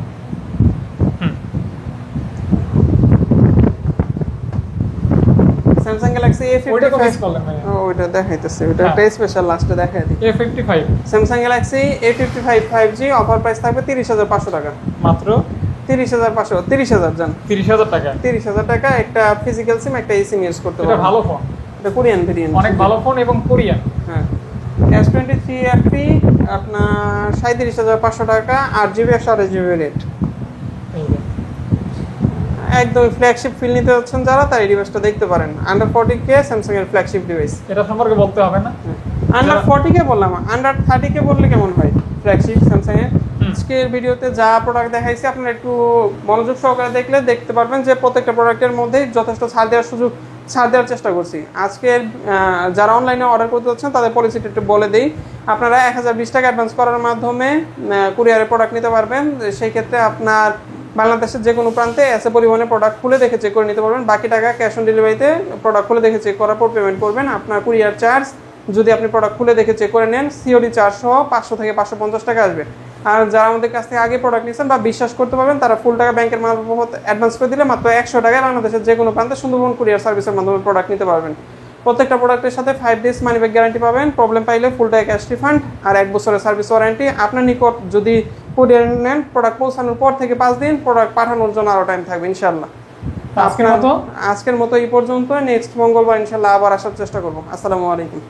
স্যামসাং গ্যালাক্সি ওইটা কত A55। করলেন ভাইয়া? ওইটা দেখাইতেছে, ওইটা একটা স্পেশাল, লাস্টে দেখাই দিই। A55 Samsung Galaxy A55 5G, offer price থাকবে 30,500 টাকা। মাত্র 30,500, 30,000 জান, 30,000 টাকা। 30,000 টাকা। একটা ফিজিক্যাল সিম, একটা eSIM ইউজ করতে এটা পারবেন। ভালো ফোন, এটা কোরিয়ান ভেরিয়েন্ট, অনেক ভালো ফোন এবং কোরিয়ান। হ্যাঁ। S23 FE আপনার 37,500 টাকা, 8GB 128GB ভেরিয়েন্ট। একদম ফ্ল্যাগশিপ ফিল নিতে যাচ্ছেন যারা, তার এই ডিভাইসটা দেখতে পারেন। আন্ডার 40K স্যামসাং এর ফ্ল্যাগশিপ ডিভাইস। এটা সম্পর্কে বলতে হবে না। আন্ডার 40K বললাম, আন্ডার 30K বললে কেমন হয়? ফ্ল্যাগশিপ স্যামসাং এর। আজকের ভিডিওতে যা প্রোডাক্ট দেখাইছি আপনারা একটু মনোযোগ সহকারে দেখলে দেখতে পারবেন যে প্রত্যেকটা প্রোডাক্টের মধ্যেই যথেষ্ট ছাড় দেওয়ার চেষ্টা করছি। আজকের যারা অনলাইনে অর্ডার করতে যাচ্ছেন তাদের পলিসিটা একটু বলে দিই। আপনারা 1020 টাকা অ্যাডভান্স করার মাধ্যমে কুরিয়ারে প্রোডাক্ট নিতে পারবেন। সেই ক্ষেত্রে আপনার বাংলাদেশের যে কোনো প্রান্তে এসে পরিবহনে প্রোডাক্ট খুলে দেখে চেক করে নিতে পারবেন। বাকি টাকা ক্যাশ অন ডেলিভারিতে প্রোডাক্ট খুলে দেখে চেক করার পর পেমেন্ট করবেন। আপনার কুরিয়ার চার্জ যদি আপনি প্রোডাক্ট খুলে দেখে চেক করে নেন, সিওডি চার্জ সহ 500 থেকে 550 টাকা আসবে। আর যারা আমাদের কাছ থেকে আগে প্রোডাক্ট নিয়েছেন বা বিশ্বাস করতে পারবেন, তারা ফুল টাকা ব্যাংকের মারফত অ্যাডভান্স করে দিলে মাত্র 100 টাকায় বাংলাদেশের যে কোনো প্রান্তে সুন্দরবন কুরিয়ার সার্ভিসের মাধ্যমে প্রোডাক্ট নিতে পারবেন। প্রত্যেকটা প্রোডাক্টের সাথে 5 days মানি ব্যাক গ্যারান্টি পাবেন। প্রবলেম পাইলে ফুল টাকা ক্যাশ রিফান্ড আর 1 বছরের সার্ভিস ওয়ারেন্টি। আপনার নিকট যদি কুরিয়ার নেন, প্রোডাক্ট পৌঁছানোর পর থেকে 5 দিন, প্রোডাক্ট পাঠানোর জন্য আরও টাইম থাকবে ইনশাআল্লাহ। আজকের মতো এই পর্যন্ত। নেক্সট মঙ্গলবার ইনশাআল্লাহ আবার আসার চেষ্টা করবো। আসসালামু আলাইকুম।